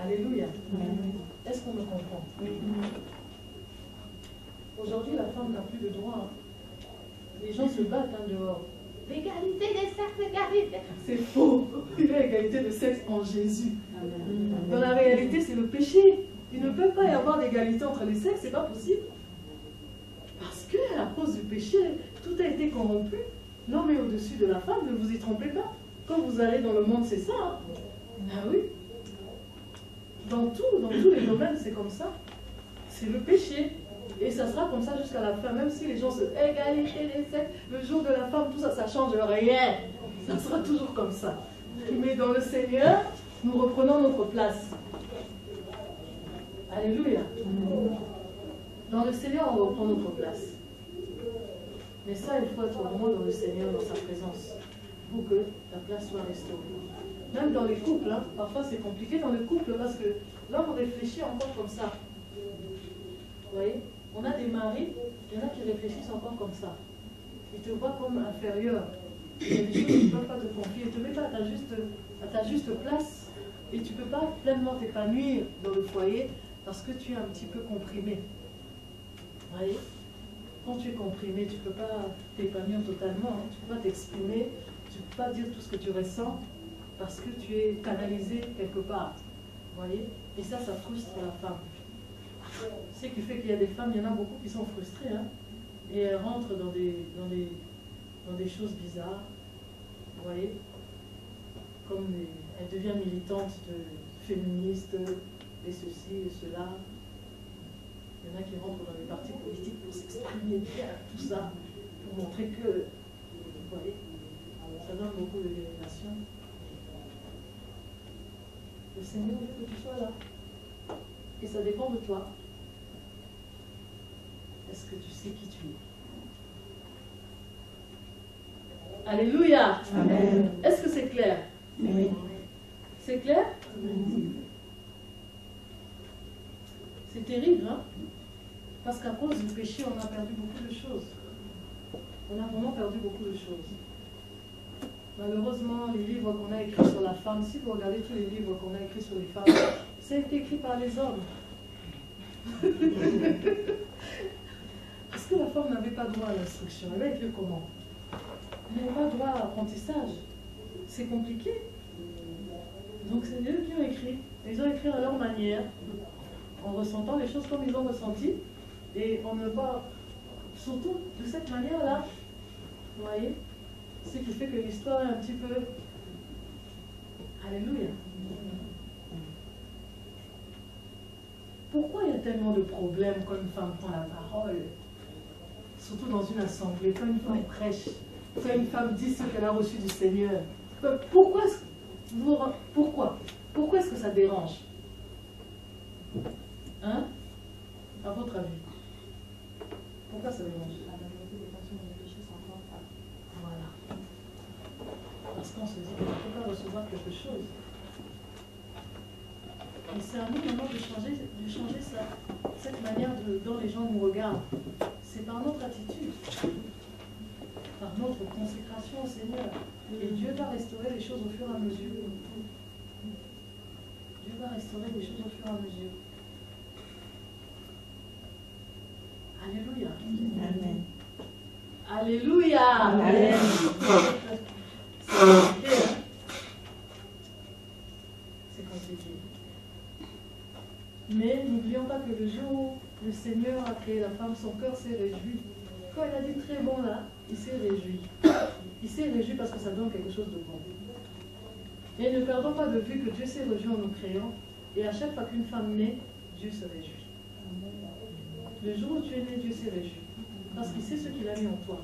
Alléluia. Est-ce qu'on me comprend? Aujourd'hui, la femme n'a plus de droit. Les gens se battent dehors. L'égalité des sexes, l'égalité. C'est faux. Il y a égalité de sexe en Jésus. Dans la réalité, c'est le péché. Il ne peut pas y avoir d'égalité entre les sexes, c'est pas possible. Parce que à cause du péché, tout a été corrompu. L'homme est au-dessus de la femme, ne vous y trompez pas. Quand vous allez dans le monde, c'est ça. Hein? Ah oui. Dans tous les domaines, c'est comme ça. C'est le péché. Et ça sera comme ça jusqu'à la fin. Même si les gens se égalité des sexes, le jour de la femme, tout ça, ça change rien. Ça sera toujours comme ça. Mais dans le Seigneur, nous reprenons notre place. Alléluia. Dans le Seigneur, on reprend notre place. Mais ça, il faut être vraiment dans le Seigneur, dans sa présence, pour que la place soit restaurée. Même dans les couples, hein, parfois c'est compliqué dans le couple parce que l'homme réfléchit encore comme ça. Vous voyez? On a des maris, il y en a qui réfléchissent encore comme ça. Ils te voient comme inférieur. Il y a des choses qu'ils ne peuvent pas te confier. Ils ne te mettent pas à ta juste place. Et tu ne peux pas pleinement t'épanouir dans le foyer parce que tu es un petit peu comprimé. Vous voyez? Quand tu es comprimé, tu ne peux pas t'épanouir totalement. Hein. Tu ne peux pas t'exprimer. Tu ne peux pas dire tout ce que tu ressens parce que tu es canalisé quelque part. Vous voyez? Et ça frustre la femme. Ce qui fait qu'il y a des femmes, il y en a beaucoup qui sont frustrées, hein, et elles rentrent dans des choses bizarres, vous voyez, comme elles deviennent militantes féministes, et ceci et cela. Il y en a qui rentrent dans les partis politiques pour s'exprimer bien, tout ça, pour montrer que, vous voyez, ça donne beaucoup de dérivation. Le Seigneur veut que tu sois là, et ça dépend de toi. Est-ce que tu sais qui tu es? Alléluia. Amen. Est-ce que c'est clair? Oui. C'est clair? Oui. C'est terrible, hein? Parce qu'à cause du péché, on a perdu beaucoup de choses. On a vraiment perdu beaucoup de choses. Malheureusement, les livres qu'on a écrits sur la femme, si vous regardez tous les livres qu'on a écrits sur les femmes, ça a été écrit par les hommes. Parce que la femme n'avait pas droit à l'instruction. Elle va écrire comment? Elle n'avait pas droit à l'apprentissage. C'est compliqué. Donc c'est eux qui ont écrit. Ils ont écrit à leur manière, en ressentant les choses comme ils ont ressenti, et on ne pas, surtout de cette manière-là, vous voyez, ce qui fait que l'histoire est un petit peu... Alléluia. Pourquoi il y a tellement de problèmes quand une femme prend la parole? Surtout dans une assemblée, quand une femme prêche, quand une femme dit ce qu'elle a reçu du Seigneur. Pourquoi est-ce que ça dérange? Hein? À votre avis? Pourquoi ça dérange? Voilà. Parce qu'on se dit qu'on ne peut pas recevoir quelque chose. Et c'est à nous maintenant de changer cette manière dont les gens nous regardent. C'est par notre attitude, par notre consécration au Seigneur. Et Dieu va restaurer les choses au fur et à mesure. Dieu va restaurer les choses au fur et à mesure. Alléluia. Amen. Alléluia. Amen. C'est compliqué, hein? C'est compliqué. Mais n'oublions pas que le jour où le Seigneur a créé la femme, son cœur s'est réjoui. Quand il a dit très bon là, il s'est réjoui. Il s'est réjoui parce que ça donne quelque chose de bon. Et ne perdons pas de vue que Dieu s'est réjoui en nous créant. Et à chaque fois qu'une femme naît, Dieu se réjouit. Le jour où tu es né, Dieu s'est réjoui. Parce qu'il sait ce qu'il a mis en toi.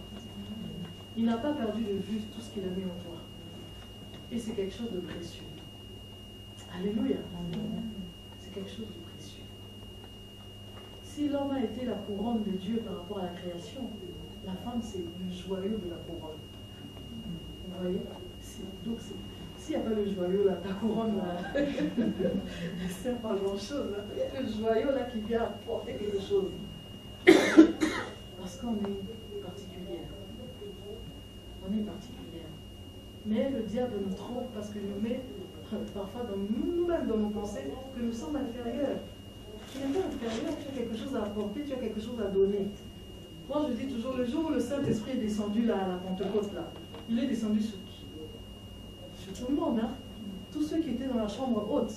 Il n'a pas perdu de vue tout ce qu'il a mis en toi. Et c'est quelque chose de précieux. Alléluia. C'est quelque chose de précieux. Si l'homme a été la couronne de Dieu par rapport à la création, la femme c'est le joyau de la couronne. Vous voyez? Donc s'il n'y a pas le joyau là, ta couronne là, ne sert pas à grand chose. Il y a le joyau là qui vient apporter quelque chose. Parce qu'on est particulière. On est particulière. Mais le diable nous trompe parce que nous met parfois dans nous-mêmes, dans nos pensées, que nous sommes inférieurs. Tu n'es pas inférieur, tu as quelque chose à apporter, tu as quelque chose à donner. Moi je dis toujours, le jour où le Saint-Esprit est descendu là, à la Pentecôte là, il est descendu sur qui? Sur tout le monde, hein? Tous ceux qui étaient dans la chambre haute.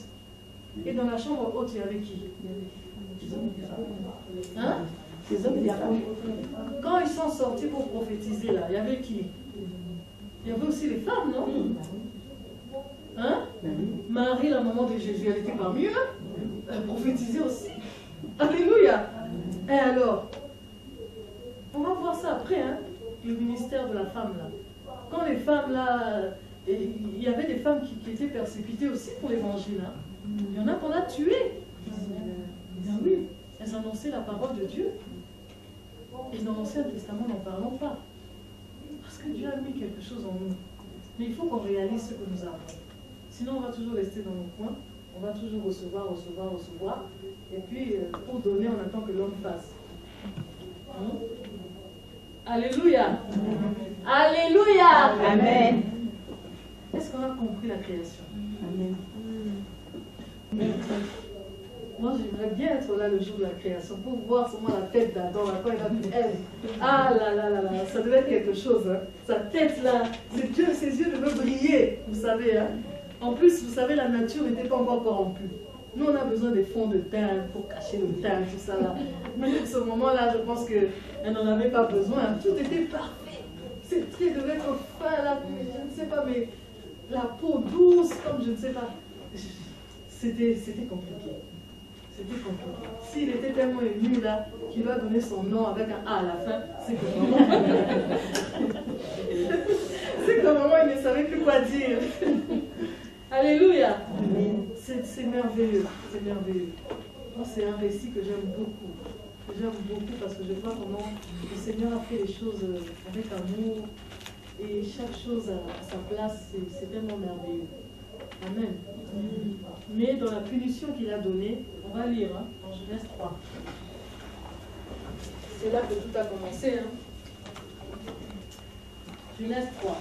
Et dans la chambre haute, il y avait qui? Hein? Les hommes et les femmes. Quand ils sont sortis pour prophétiser là, il y avait qui? Il y avait aussi les femmes, non? Hein? Marie, la maman de Jésus, elle était parmi eux. Elle prophétisait aussi. Alléluia. Et alors, on va voir ça après, hein? Le ministère de la femme là. Quand les femmes là, il y avait des femmes qui étaient persécutées aussi pour l'évangile. Hein? Il y en a qu'on a tuées. Bien oui, elles annonçaient la parole de Dieu. Et dans l'Ancien Testament, n'en parlons pas. Parce que Dieu a mis quelque chose en nous. Mais il faut qu'on réalise ce que nous avons. Sinon, on va toujours rester dans nos coins. On va toujours recevoir. Et puis, pour donner, on attend que l'homme fasse. Alléluia. Alléluia. Amen. Est-ce qu'on a compris la création? Amen. Moi, j'aimerais bien être là le jour de la création pour voir seulement la tête d'Adam, quand il a vu Ève. Ah là là là là, ça devait être quelque chose. Hein. Sa tête là, ses yeux devaient briller, vous savez. Hein. En plus, vous savez, la nature n'était pas encore corrompue. Nous, on a besoin des fonds de teint pour cacher le teint, tout ça là. Mais à ce moment-là, je pense qu'elle n'en avait pas besoin. Tout était parfait. Ses traits devaient être fins là, je ne sais pas, mais la peau douce, comme je ne sais pas. C'était compliqué. C'était compliqué. S'il était tellement ému là, qu'il va donner son nom avec un A à la fin, c'est que vraiment... c'est que vraiment il ne savait plus quoi dire. Alléluia. C'est merveilleux. C'est merveilleux. Moi, c'est un récit que j'aime beaucoup. J'aime beaucoup parce que je vois comment le Seigneur a fait les choses avec amour. Et chaque chose à sa place, c'est tellement merveilleux. Amen. Mais dans la punition qu'il a donnée, on va lire hein, dans Genèse 3. C'est là que tout a commencé. Hein. Genèse 3.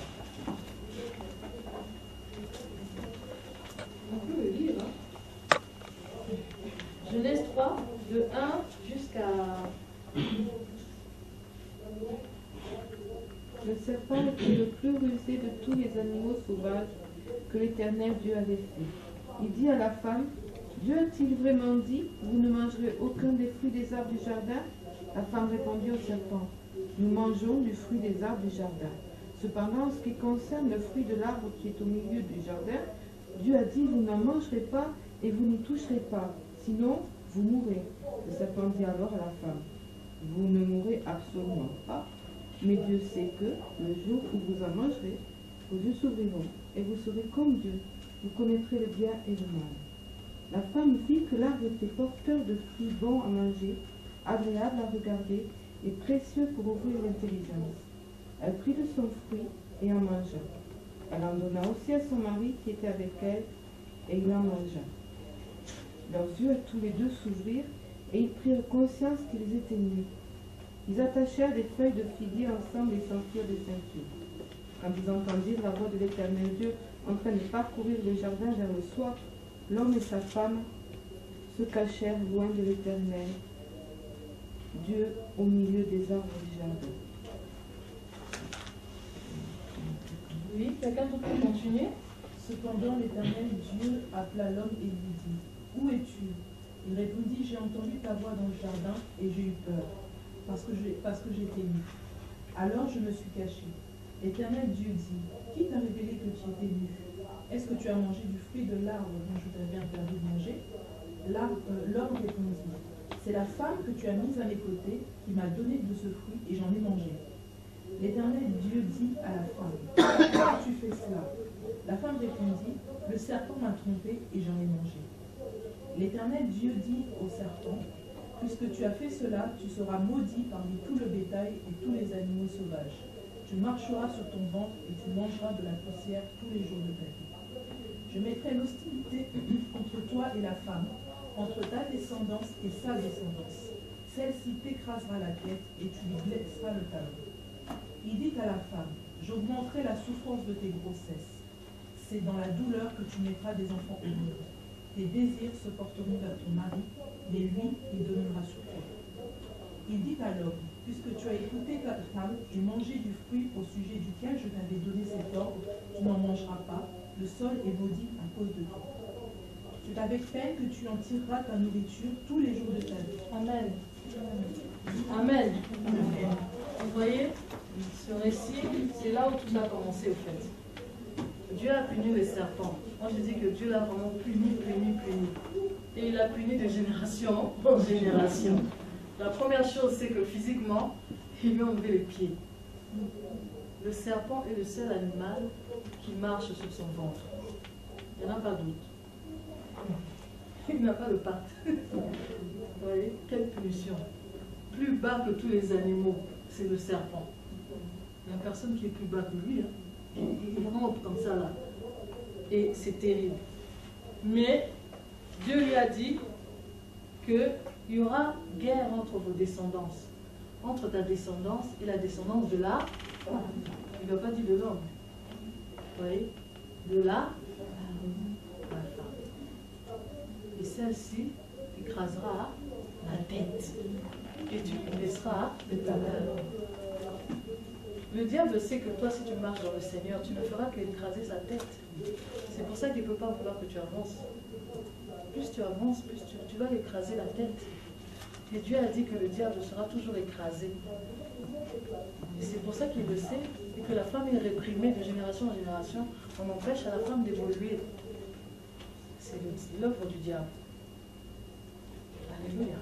On peut le lire. Hein. Genèse 3, de 1 serpent était le plus rusé de tous les animaux sauvages que l'Éternel Dieu avait fait. Il dit à la femme, Dieu a-t-il vraiment dit, vous ne mangerez aucun des fruits des arbres du jardin? La femme répondit au serpent, nous mangeons du fruit des arbres du jardin. Cependant, en ce qui concerne le fruit de l'arbre qui est au milieu du jardin, Dieu a dit, vous n'en mangerez pas et vous n'y toucherez pas, sinon vous mourrez. Le serpent dit alors à la femme, vous ne mourrez absolument pas, mais Dieu sait que le jour où vous en mangerez, vos yeux s'ouvriront et vous serez comme Dieu, vous connaîtrez le bien et le mal. La femme vit que l'arbre était porteur de fruits bons à manger, agréable à regarder et précieux pour ouvrir l'intelligence. Elle prit de son fruit et en mangea. Elle en donna aussi à son mari qui était avec elle, et il en mangea. Leurs yeux à tous les deux s'ouvrirent, et ils prirent conscience qu'ils étaient nus. Ils attachèrent des feuilles de figuier ensemble et s'enfirent des ceintures. Quand ils entendirent la voix de l'Éternel Dieu en train de parcourir le jardin vers le soir, l'homme et sa femme se cachèrent loin de l'Éternel Dieu au milieu des arbres du jardin. Oui, quelqu'un d'autre peut continuer? Cependant, l'Éternel Dieu appela l'homme et lui dit, où es-tu? Il répondit, j'ai entendu ta voix dans le jardin et j'ai eu peur, parce que j'étais nu. Alors je me suis caché. L'Éternel Dieu dit, qui t'a révélé que tu étais nu? Est-ce que tu as mangé du fruit de l'arbre dont je t'avais interdit de manger? L'homme répondit, c'est la femme que tu as mise à mes côtés qui m'a donné de ce fruit et j'en ai mangé. L'Éternel Dieu dit à la femme, pourquoi as-tu fait cela? La femme répondit, le serpent m'a trompé et j'en ai mangé. L'Éternel Dieu dit au serpent, puisque tu as fait cela, tu seras maudit parmi tout le bétail et tous les animaux sauvages. Tu marcheras sur ton ventre et tu mangeras de la poussière tous les jours de ta vie. Je mettrai l'hostilité entre toi et la femme, entre ta descendance et sa descendance. Celle-ci t'écrasera la tête et tu lui blesseras le talon. Il dit à la femme, j'augmenterai la souffrance de tes grossesses. C'est dans la douleur que tu mettras des enfants au monde. Tes désirs se porteront vers ton mari, mais lui, il dominera sur toi. Il dit à l'homme, puisque tu as écouté ta femme et mangé du fruit au sujet duquel je t'avais donné cet ordre, tu n'en mangeras pas, le sol est maudit à cause de toi. C'est avec peine que tu en tireras ta nourriture tous les jours de ta vie. Amen. Amen. Vous voyez, ce récit, c'est là où tout a commencé au fait. Dieu a puni le serpent. Moi je dis que Dieu l'a vraiment puni. Et il a puni de génération en génération. La première chose, c'est que physiquement, il lui a enlevé les pieds. Le serpent est le seul animal qui marche sur son ventre. Il n'y en a pas d'autre. Il n'a pas de pattes. Vous voyez, quelle punition. Plus bas que tous les animaux, c'est le serpent. Il n'y a personne qui est plus bas que lui. Hein. Il rampe comme ça là. Et c'est terrible. Mais Dieu lui a dit qu'il y aura guerre entre vos descendances. Entre ta descendance et la descendance de la femme. Il ne va pas dire de l'homme. Vous voyez? De la femme. Et celle-ci écrasera la tête. Et tu lui blesseras le talon. Le diable sait que toi, si tu marches dans le Seigneur, tu ne feras qu'écraser sa tête. C'est pour ça qu'il ne peut pas vouloir que tu avances. Plus tu avances, plus tu vas écraser la tête. Et Dieu a dit que le diable sera toujours écrasé. Et c'est pour ça qu'il le sait, et que la femme est réprimée de génération en génération. On empêche à la femme d'évoluer. C'est l'œuvre du diable. Alléluia.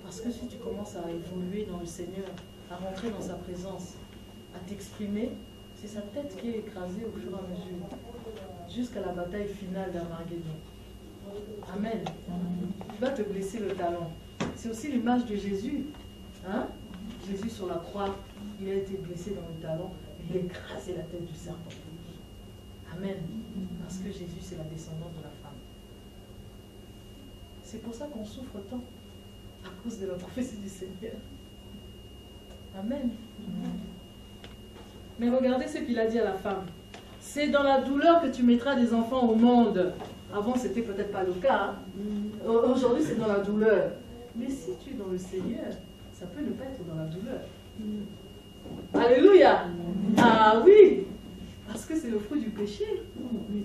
Parce que si tu commences à évoluer dans le Seigneur, à rentrer dans sa présence, à t'exprimer, c'est sa tête qui est écrasée au fur et à mesure, jusqu'à la bataille finale d'Armageddon. Amen. Tu vas te blesser le talon. C'est aussi l'image de Jésus. Hein? Jésus sur la croix, il a été blessé dans le talon, il a écrasé la tête du serpent. Amen. Parce que Jésus, c'est la descendance de la femme. C'est pour ça qu'on souffre tant, à cause de la prophétie du Seigneur. Amen. Mais regardez ce qu'il a dit à la femme. C'est dans la douleur que tu mettras des enfants au monde. Avant, ce n'était peut-être pas le cas. Hein? Aujourd'hui, c'est dans la douleur. Mais si tu es dans le Seigneur, ça peut ne pas être dans la douleur. Alléluia. Ah oui, parce que c'est le fruit du péché.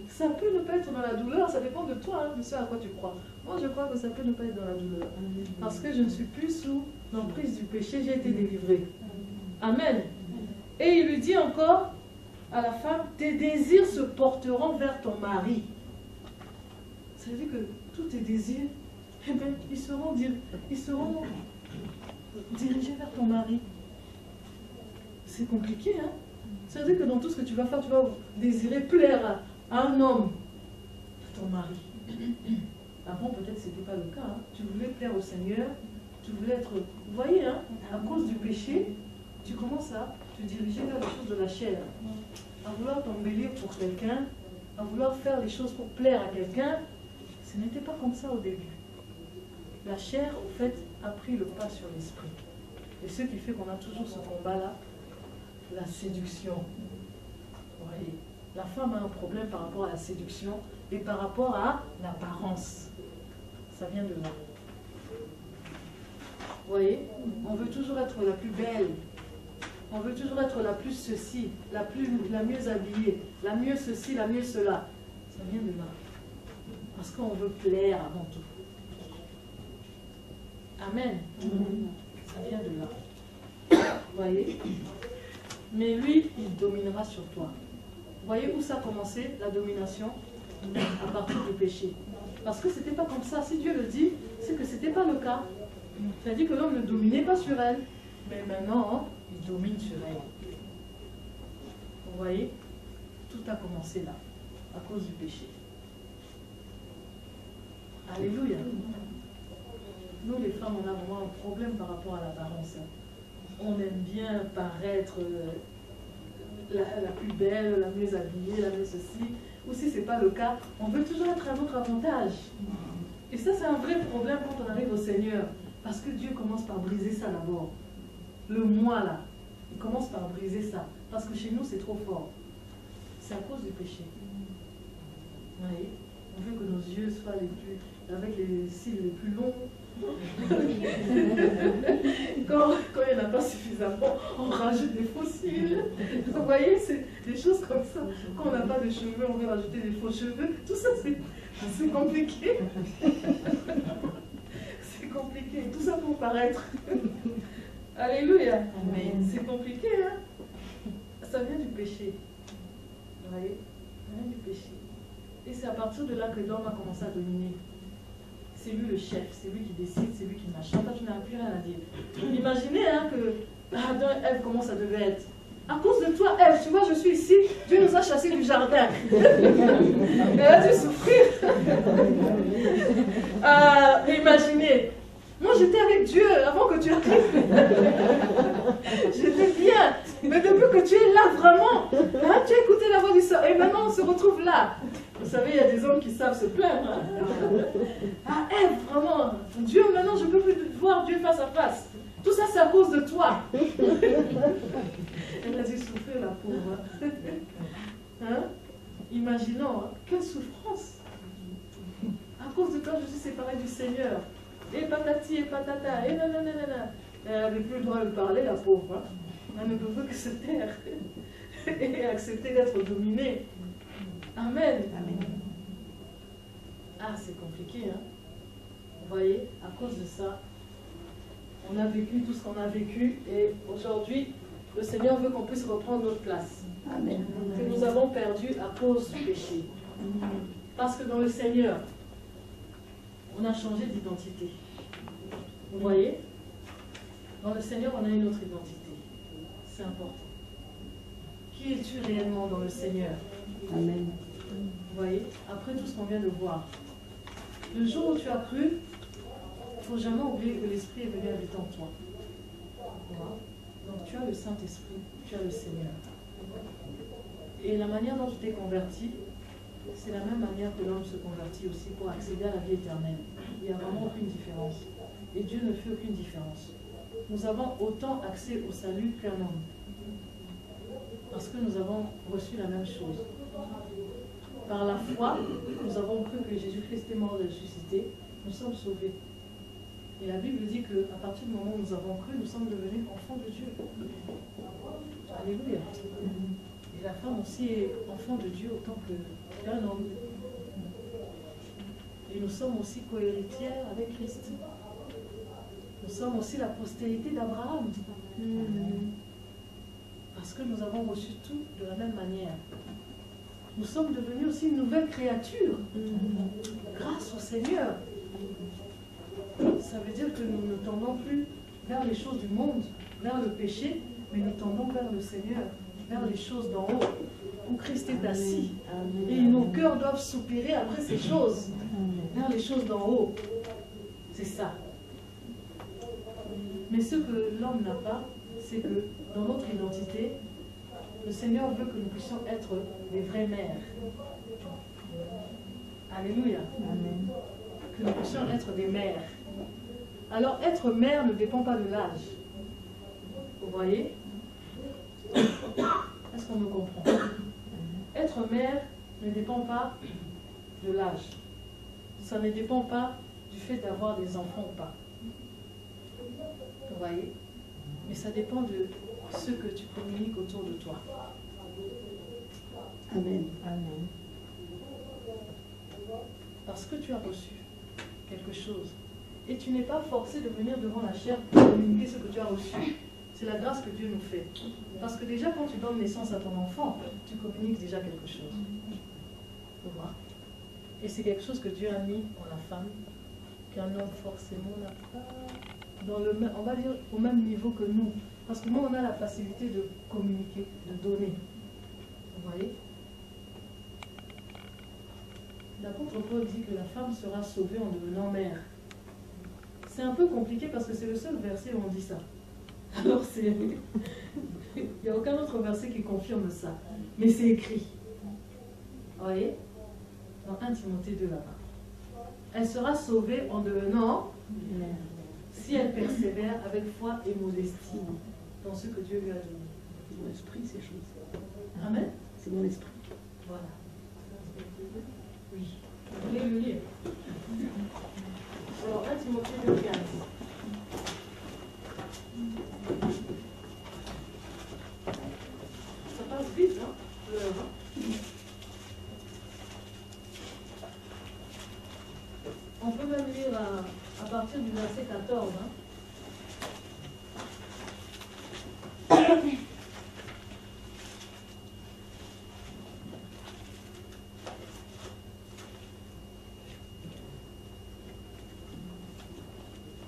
Ça peut ne pas être dans la douleur, ça dépend de toi, de ce à quoi tu crois. Moi, je crois que ça peut ne pas être dans la douleur. Parce que je ne suis plus sous l'emprise du péché, j'ai été délivrée. Amen. Et il lui dit encore à la femme, tes désirs se porteront vers ton mari. Ça veut dire que tous tes désirs, eh bien, ils seront dirigés vers ton mari. C'est compliqué, hein? Ça veut dire que dans tout ce que tu vas faire, tu vas désirer plaire à un homme, à ton mari. Avant, peut-être ce n'était pas le cas. Hein? Tu voulais plaire au Seigneur, tu voulais être... Vous voyez, hein? À cause du péché, tu commences à te diriger vers les choses de la chair. À vouloir t'embellir pour quelqu'un, à vouloir faire les choses pour plaire à quelqu'un. Ce n'était pas comme ça au début. La chair, au fait, a pris le pas sur l'esprit. Et ce qui fait qu'on a toujours ce combat-là, la séduction. Vous voyez, la femme a un problème par rapport à la séduction et par rapport à l'apparence. Ça vient de là. Vous voyez, on veut toujours être la plus belle. On veut toujours être la plus ceci, la mieux habillée, la mieux ceci, la mieux cela. Ça vient de là. Parce qu'on veut plaire avant tout. Amen. Ça vient de là. Vous voyez? Mais lui, il dominera sur toi. Vous voyez où ça a commencé, la domination? À partir du péché. Parce que ce n'était pas comme ça. Si Dieu le dit, c'est que ce n'était pas le cas. C'est-à-dire que l'homme ne dominait pas sur elle. Mais maintenant, il domine sur elle. Vous voyez? Tout a commencé là, à cause du péché. Alléluia. Nous, les femmes, on a vraiment un problème par rapport à l'apparence. On aime bien paraître la plus belle, la mieux habillée, la mieux ceci. Ou si ce n'est pas le cas, on veut toujours être à notre avantage. Et ça, c'est un vrai problème quand on arrive au Seigneur. Parce que Dieu commence par briser ça d'abord. Le moi, là, il commence par briser ça. Parce que chez nous, c'est trop fort. C'est à cause du péché. Vous voyez? On veut que nos yeux soient avec les cils les plus longs. Quand il n'y en a pas suffisamment, on rajoute des faux cils. Vous voyez, c'est des choses comme ça. Quand on n'a pas de cheveux, on veut rajouter des faux cheveux. Tout ça, c'est compliqué. C'est compliqué. Tout ça pour paraître. Alléluia. C'est compliqué, hein? Ça vient du péché. Vous voyez? Ça vient du péché. Et c'est à partir de là que l'homme a commencé à dominer. C'est lui le chef, c'est lui qui décide, c'est lui qui machin. Toi, tu n'as plus rien à dire. Imaginez hein, que Adam et Ève, comment ça devait être. À cause de toi, Ève, tu vois, je suis ici, Dieu nous a chassés du jardin. Elle a dû souffrir. Imaginez. Moi, j'étais avec Dieu avant que tu arrives. J'étais bien. Mais depuis que tu es là, vraiment, hein, tu as écouté la voix du Seigneur. Et maintenant, on se retrouve là. Vous savez, il y a des hommes qui savent se plaindre. Hein. Ah, Ève, vraiment, Dieu, maintenant, je ne peux plus voir Dieu face à face. Tout ça, c'est à cause de toi. Elle a dû souffrir, la pauvre. Hein? Imaginons, hein, quelle souffrance. À cause de toi, je suis séparée du Seigneur. Et patati, et patata, et nanana. Elle n'avait plus le droit de parler, la pauvre. Hein. Elle ne pouvait que se taire et accepter d'être dominée. Amen. Amen. Ah, c'est compliqué, hein. Vous voyez, à cause de ça, on a vécu tout ce qu'on a vécu et aujourd'hui, le Seigneur veut qu'on puisse reprendre notre place. Amen. Que nous avons perdu à cause du péché. Parce que dans le Seigneur, on a changé d'identité. Vous voyez? Dans le Seigneur, on a une autre identité. C'est important. Qui es-tu réellement dans le Seigneur? Amen. Vous voyez? Après tout ce qu'on vient de voir. Le jour où tu as cru, il ne faut jamais oublier que l'Esprit est venu habiter en toi. Voilà. Donc tu as le Saint-Esprit, tu as le Seigneur. Et la manière dont tu t'es converti, c'est la même manière que l'homme se convertit aussi pour accéder à la vie éternelle. Il n'y a vraiment aucune différence. Et Dieu ne fait aucune différence. Nous avons autant accès au salut qu'un homme. Parce que nous avons reçu la même chose. Par la foi, nous avons cru que Jésus-Christ est mort et ressuscité. Nous sommes sauvés. Et la Bible dit qu'à partir du moment où nous avons cru, nous sommes devenus enfants de Dieu. Alléluia. Et la femme aussi est enfant de Dieu autant qu'un homme. Et nous sommes aussi cohéritières avec Christ. Nous sommes aussi la postérité d'Abraham. Parce que nous avons reçu tout de la même manière. Nous sommes devenus aussi une nouvelle créature. Grâce au Seigneur. Ça veut dire que nous ne tendons plus vers les choses du monde, vers le péché, mais nous tendons vers le Seigneur, vers les choses d'en haut, où Christ est assis. Et nos cœurs doivent soupirer après ces choses, vers les choses d'en haut. C'est ça. Mais ce que l'homme n'a pas, c'est que dans notre identité, le Seigneur veut que nous puissions être des vraies mères. Alléluia. Amen. Que nous puissions être des mères. Alors, être mère ne dépend pas de l'âge. Vous voyez? Est-ce qu'on me comprend? Être mère ne dépend pas de l'âge. Ça ne dépend pas du fait d'avoir des enfants ou pas. Vous voyez? Mais ça dépend de ce que tu communiques autour de toi. Amen. Amen. Parce que tu as reçu quelque chose. Et tu n'es pas forcé de venir devant la chair pour communiquer ce que tu as reçu. C'est la grâce que Dieu nous fait. Parce que déjà, quand tu donnes naissance à ton enfant, tu communiques déjà quelque chose. Tu vois? Et c'est quelque chose que Dieu a mis en la femme, qu'un homme forcément n'a pas, dans le même, on va dire au même niveau que nous. Parce que nous, on a la facilité de communiquer, de donner. Vous voyez? L'apôtre Paul dit que la femme sera sauvée en devenant mère. C'est un peu compliqué parce que c'est le seul verset où on dit ça. Alors il n'y a aucun autre verset qui confirme ça. Mais c'est écrit. Vous voyez? Dans 1 Timothée 2 là-bas. Elle sera sauvée en devenant mère, si elle persévère avec foi et modestie dans ce que Dieu lui a donné. C'est dans l'esprit ces choses. Amen. C'est dans l'esprit. Voilà. Oui. Vous voulez le lire? Alors 1 Timothée 2, 15. Ça passe vite, hein, l'heure, hein. On peut même lire à partir du verset 14. Hein.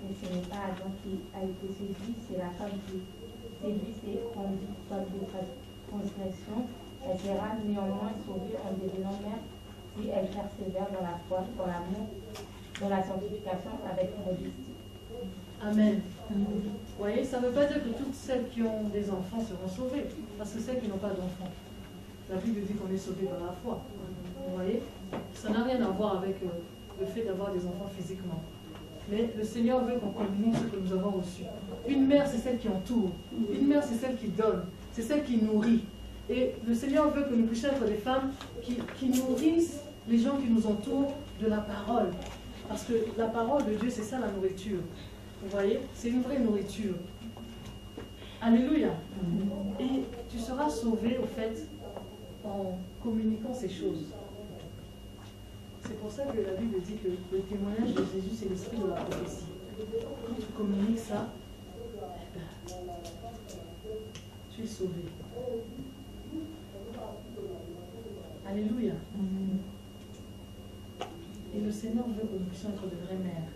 Mais ce n'est pas Adam qui a été séduit, c'est la femme qui séduit et conduite par des transgressions. Elle sera néanmoins sauvée en devenant mère si elle persévère dans la foi, dans l'amour, dans la sanctification avec modestie. Amen. Vous voyez, ça ne veut pas dire que toutes celles qui ont des enfants seront sauvées, parce que celles qui n'ont pas d'enfants, la Bible dit qu'on est sauvé par la foi. Vous voyez, ça n'a rien à voir avec le fait d'avoir des enfants physiquement. Mais le Seigneur veut qu'on communique ce que nous avons reçu. Une mère, c'est celle qui entoure. Une mère, c'est celle qui donne. C'est celle qui nourrit. Et le Seigneur veut que nous puissions être des femmes qui nourrissent les gens qui nous entourent de la parole. Parce que la parole de Dieu, c'est ça la nourriture. Vous voyez? C'est une vraie nourriture. Alléluia. Et tu seras sauvé, au fait, en communiquant ces choses. C'est pour ça que la Bible dit que le témoignage de Jésus, c'est l'esprit de la prophétie. Quand tu communiques ça, eh ben, tu es sauvé. Alléluia. Et le Seigneur veut que nous puissions être de vraies mères.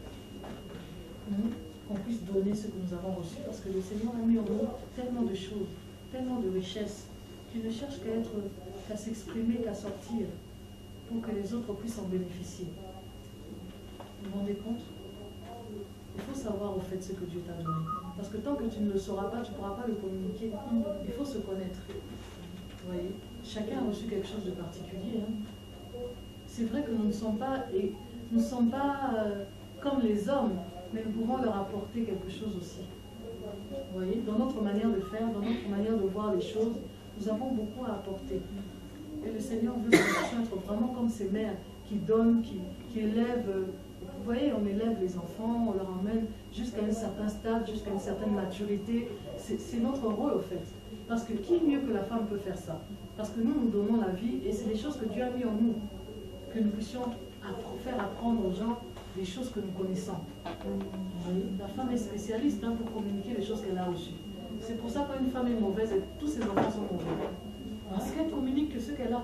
Qu'on puisse donner ce que nous avons reçu, parce que le Seigneur a mis en nous tellement de choses, tellement de richesses, qu'il ne cherche qu'à s'exprimer, qu'à sortir, pour que les autres puissent en bénéficier. Vous vous rendez compte? Il faut savoir au fait ce que Dieu t'a donné. Parce que tant que tu ne le sauras pas, tu ne pourras pas le communiquer. Il faut se connaître. Vous voyez? Chacun a reçu quelque chose de particulier. Hein. C'est vrai que nous ne sommes pas, comme les hommes, mais nous pouvons leur apporter quelque chose aussi. Vous voyez? Dans notre manière de faire, dans notre manière de voir les choses, nous avons beaucoup à apporter. Et le Seigneur veut que nous puissions être vraiment comme ces mères qui donne, qui élève. Vous voyez, on élève les enfants, on leur emmène jusqu'à un certain stade, jusqu'à une certaine maturité. C'est notre rôle, au fait. Parce que qui mieux que la femme peut faire ça? Parce que nous, nous donnons la vie et c'est des choses que Dieu a mis en nous. Que nous puissions faire apprendre aux gens des choses que nous connaissons. Vous voyez, la femme est spécialiste pour communiquer les choses qu'elle a reçues. C'est pour ça que quand une femme est mauvaise, tous ses enfants sont mauvais. Parce qu'elle communique que ce qu'elle a.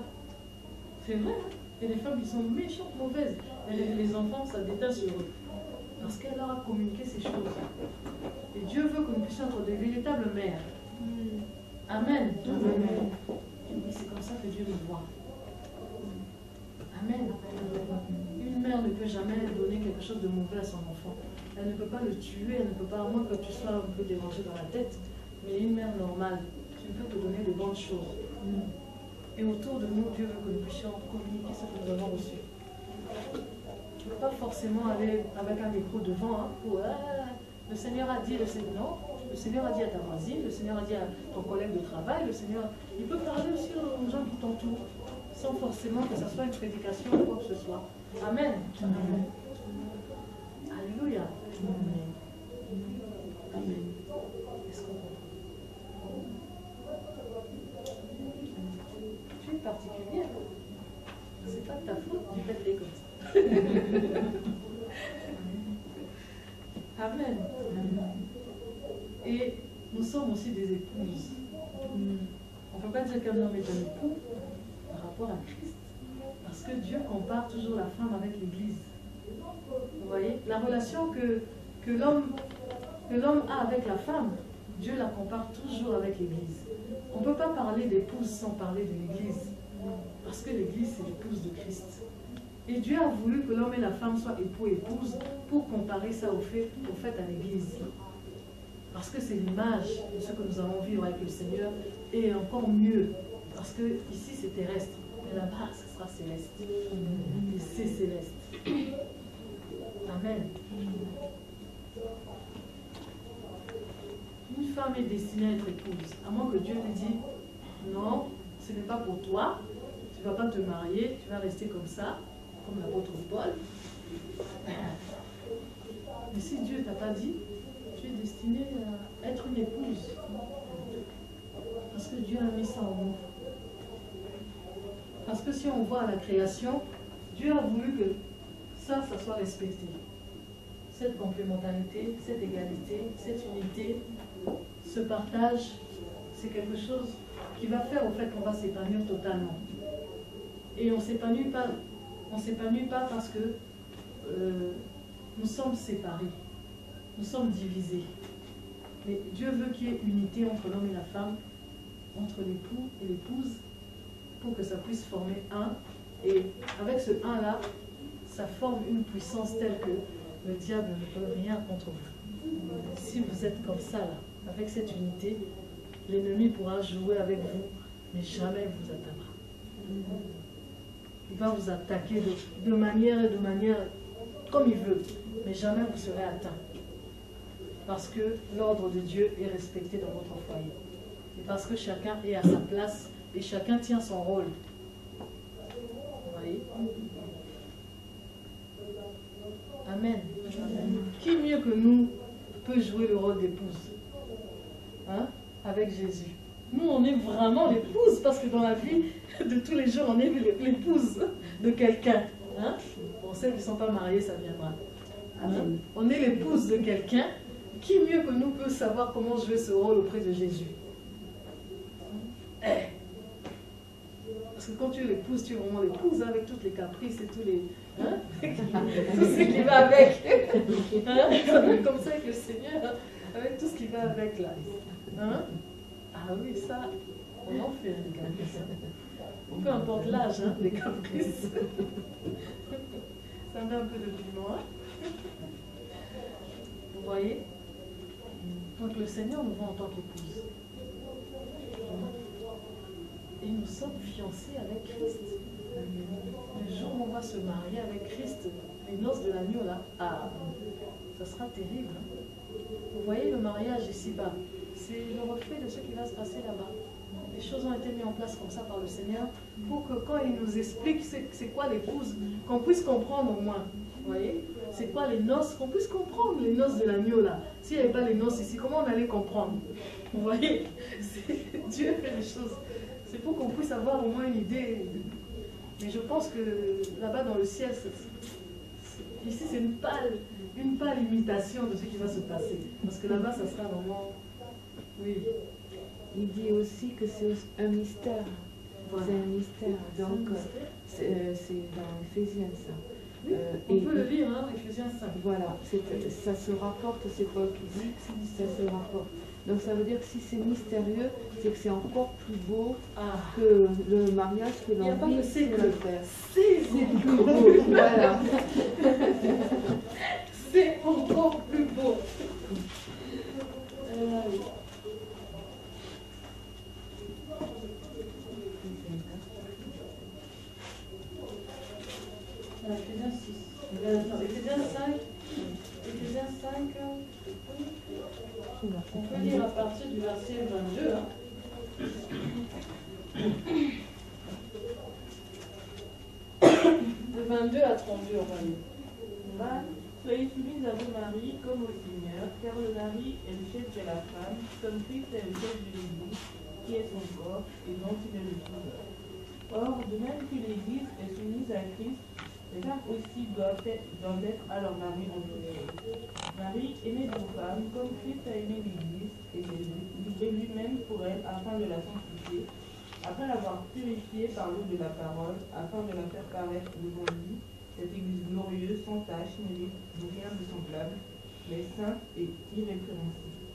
C'est vrai, hein? Il y a des femmes qui sont méchantes, mauvaises. Et les enfants, ça déteint sur eux. Parce qu'elle leur a communiqué ces choses. Et Dieu veut que nous puissions être des véritables mères. Amen. Amen. Et c'est comme ça que Dieu nous voit. Amen. Une mère ne peut jamais donner quelque chose de mauvais à son enfant. Elle ne peut pas le tuer, elle ne peut pas, à moins que tu sois un peu dérangé dans la tête. Mais une mère normale, tu peux te donner de bonnes choses. Et autour de nous, Dieu veut que nous puissions communiquer ce que nous avons reçu. Tu ne peux pas forcément aller avec un micro devant pour le Seigneur a dit, le Seigneur, non, le Seigneur a dit à ta voisine, le Seigneur a dit à ton collègue de travail, le Seigneur, il peut parler aussi aux gens qui t'entourent, sans forcément que ce soit une prédication ou quoi que ce soit. Amen. Amen. Alléluia. Amen. Amen. Est-ce qu'on comprend? Tu es particulière. C'est pas de ta faute, tu fais des comme ça. Amen. Et nous sommes aussi des épouses. On ne peut pas dire qu'un homme est un époux par rapport à Christ. Parce que Dieu compare toujours la femme avec l'Église. Vous voyez, la relation que l'homme a avec la femme, Dieu la compare toujours avec l'Église. On ne peut pas parler d'épouse sans parler de l'Église. Parce que l'Église, c'est l'épouse de Christ. Et Dieu a voulu que l'homme et la femme soient époux et épouses pour comparer ça au fait à l'Église. Parce que c'est l'image de ce que nous allons vivre avec le Seigneur et encore mieux. Parce que ici, c'est terrestre. Mais là-bas, ce sera céleste. Et c'est céleste. Amen. Une femme est destinée à être épouse. À moins que Dieu lui dise, non, ce n'est pas pour toi. Tu ne vas pas te marier, tu vas rester comme ça, comme l'apôtre Paul. Mais si Dieu ne t'a pas dit, tu es destiné à être une épouse. Parce que Dieu a mis ça en nous. Parce que si on voit à la création, Dieu a voulu que ça soit respecté. Cette complémentarité, cette égalité, cette unité, ce partage, c'est quelque chose qui va faire au fait qu'on va s'épanouir totalement. Et on ne s'épanouit pas parce que nous sommes séparés, nous sommes divisés. Mais Dieu veut qu'il y ait unité entre l'homme et la femme, entre l'époux et l'épouse, pour que ça puisse former un. Et avec ce un-là, ça forme une puissance telle que le diable ne peut rien contre vous. Si vous êtes comme ça, là, avec cette unité, l'ennemi pourra jouer avec vous, mais jamais il vous atteindra. Il va vous attaquer de manière comme il veut, mais jamais vous serez atteint. Parce que l'ordre de Dieu est respecté dans votre foyer. Et parce que chacun est à sa place et chacun tient son rôle. Vous voyez? Amen. Amen. Qui mieux que nous peut jouer le rôle d'épouse? Hein? Avec Jésus. Nous, on est vraiment l'épouse, parce que dans la vie de tous les jours, on est l'épouse de quelqu'un. Hein? Bon, celles qui ne sont pas mariées, ça viendra. Amen. On est l'épouse de quelqu'un. Qui mieux que nous peut savoir comment jouer ce rôle auprès de Jésus? Parce que quand tu es l'épouse, tu es vraiment l'épouse, hein, avec toutes les caprices et tous les... Hein? Tout ce qui va avec. Hein? Comme ça avec le Seigneur, hein? Avec tout ce qui va avec là. Hein? Ah oui, ça, on en fait des caprices. Peu importe l'âge, hein, des caprices. Ça met un peu de piment. Hein? Vous voyez? Donc le Seigneur nous voit en tant qu'épouse. Et nous sommes fiancés avec Christ. Le jour où on va se marier avec Christ, les noces de l'agneau là, ça sera terrible. Hein? Vous voyez le mariage ici-bas, c'est le reflet de ce qui va se passer là-bas. les choses ont été mises en place comme ça par le Seigneur pour que quand il nous explique c'est quoi l'épouse, qu'on puisse comprendre au moins. Vous voyez? C'est quoi les noces, qu'on puisse comprendre les noces de l'agneau là. S'il n'y avait pas les noces ici, comment on allait comprendre? Vous voyez? Dieu fait les choses. C'est pour qu'on puisse avoir au moins une idée. Mais je pense que là-bas dans le ciel, ici c'est une pâle imitation de ce qui va se passer. Parce que là-bas, ça sera vraiment... Oui. Il dit aussi que c'est un mystère. Voilà. C'est un mystère. Donc, c'est dans Éphésiens ça. Oui, on peut le lire, hein, Éphésiens 5. Voilà, ça se rapporte, c'est Paul qui dit, ça se rapporte. Donc ça veut dire que si c'est mystérieux, c'est que c'est encore plus beau que le mariage que l'on vit sur le faire. C'est plus beau. Voilà. C'est encore plus beau. Éphésiens 6. Éphésiens 5. Éphésiens 5. On peut lire à partir du verset 22. Hein. De 22 à 32, on va lire. Femmes, soyez soumises à vos maris comme au Seigneur, car le mari est le chef de la femme, comme Christ est le chef de l'Église, qui est son corps et dont il est le sauveur. Or, de même que l'Église est soumise à Christ, les femmes aussi doivent être à leur mari en toutes choses. Marie, aimez vos femmes comme Christ a aimé l'Église et s'est livré lui-même pour elle afin de la sanctifier, après l'avoir purifiée par l'eau de la parole, afin de la faire paraître devant lui, cette Église glorieuse, sans tache, ni rien de semblable, mais sainte et irrépréhensible.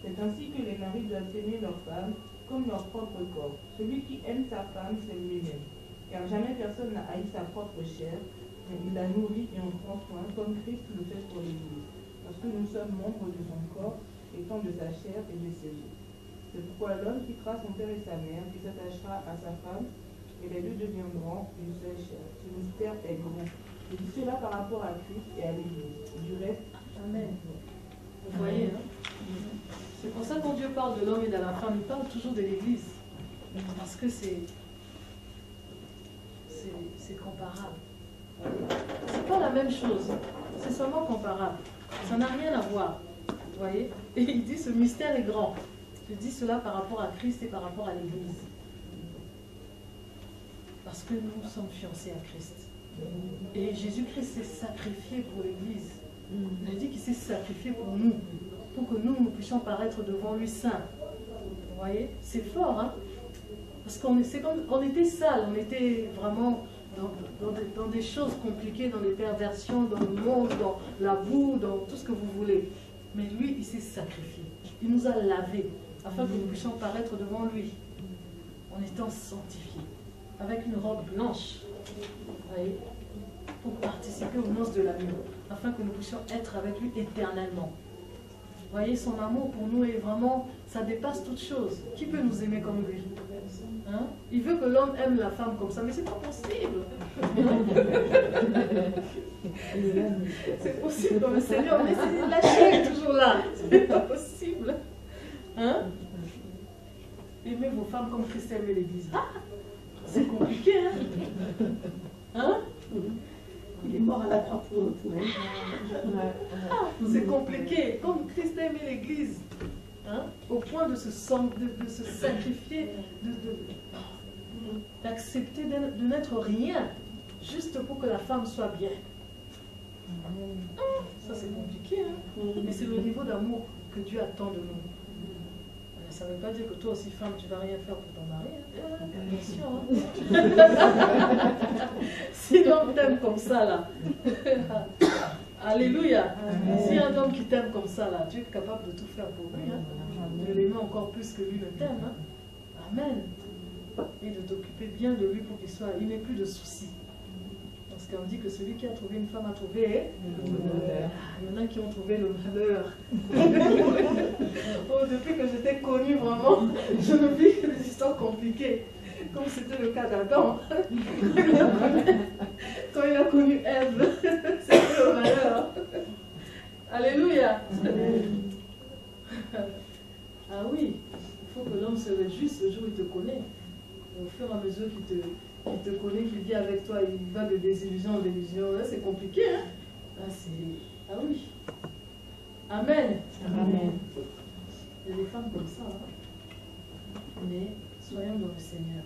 C'est ainsi que les maris doivent aimer leurs femmes comme leur propre corps. Celui qui aime sa femme, c'est lui-même. Car jamais personne n'a haï sa propre chair, mais il la nourrit et en prend soin, comme Christ le fait pour l'Église. Parce que nous sommes membres de son corps, étant de sa chair et de ses os. C'est pourquoi l'homme quittera son père et sa mère, et s'attachera à sa femme, et les deux deviendront une seule chair. Ce mystère est grand. Je dis cela par rapport à Christ et à l'Église. Du reste, Amen. Vous voyez, hein? C'est pour ça que quand Dieu parle de l'homme et de la femme, il parle toujours de l'Église. Parce que c'est comparable. C'est pas la même chose. C'est seulement comparable. Ça n'a rien à voir. Vous voyez? Et il dit ce mystère est grand. Je dis cela par rapport à Christ et par rapport à l'Église. Parce que nous sommes fiancés à Christ. Et Jésus-Christ s'est sacrifié pour l'Église. Il a dit qu'il s'est sacrifié pour nous. Pour que nous puissions paraître devant lui saints. Vous voyez? C'est fort, hein? Parce qu'on était sales, on était vraiment dans des choses compliquées, dans des perversions, dans le monde, dans la boue, dans tout ce que vous voulez. Mais lui, il s'est sacrifié. Il nous a lavés afin que nous puissions paraître devant lui en étant sanctifiés, avec une robe blanche, vous voyez, pour participer aux noces de l'agneau, afin que nous puissions être avec lui éternellement. Vous voyez, son amour pour nous est vraiment, ça dépasse toute chose. Qui peut nous aimer comme lui? Hein? Il veut que l'homme aime la femme comme ça, mais c'est pas possible. C'est possible comme le Seigneur, mais c'est la chair est toujours là. C'est pas possible. Hein? Aimez vos femmes comme Christ aimait l'Église. Ah, c'est compliqué, hein? Hein? Il est mort à la croix pour nous. C'est compliqué, comme Christ aimait l'Église. Hein? Au point de se sacrifier, d'accepter de n'être rien, juste pour que la femme soit bien. Ça c'est compliqué, hein? Mais c'est le niveau d'amour que Dieu attend de nous. Ça ne veut pas dire que toi aussi, femme, tu ne vas rien faire pour ton mari. Hein? Attention. Hein? Si l'homme t'aime comme ça, là. Alléluia. Si un homme qui t'aime comme ça, là, tu es capable de tout faire pour lui. Hein? De l'aimer encore plus que lui ne t'aime. Hein? Amen. Et de t'occuper bien de lui pour qu'il n'ait plus de soucis. Parce qu'on dit que celui qui a trouvé une femme a trouvé le malheur. Il y en a qui ont trouvé le malheur. Oh, depuis que j'étais connue vraiment, je ne vis que des histoires compliquées. Comme c'était le cas d'Adam. Quand il a connu Ève, c'était le malheur. Alléluia. Ah oui, il faut que l'homme se réjouisse le jour où il te connaît. Dieu qui te connaît, qui vit avec toi, il va de désillusion en désillusion. Là, c'est compliqué, hein? Là, c'est... Ah oui. Amen. Amen. Il y a des femmes comme ça, hein. Mais soyons dans le Seigneur.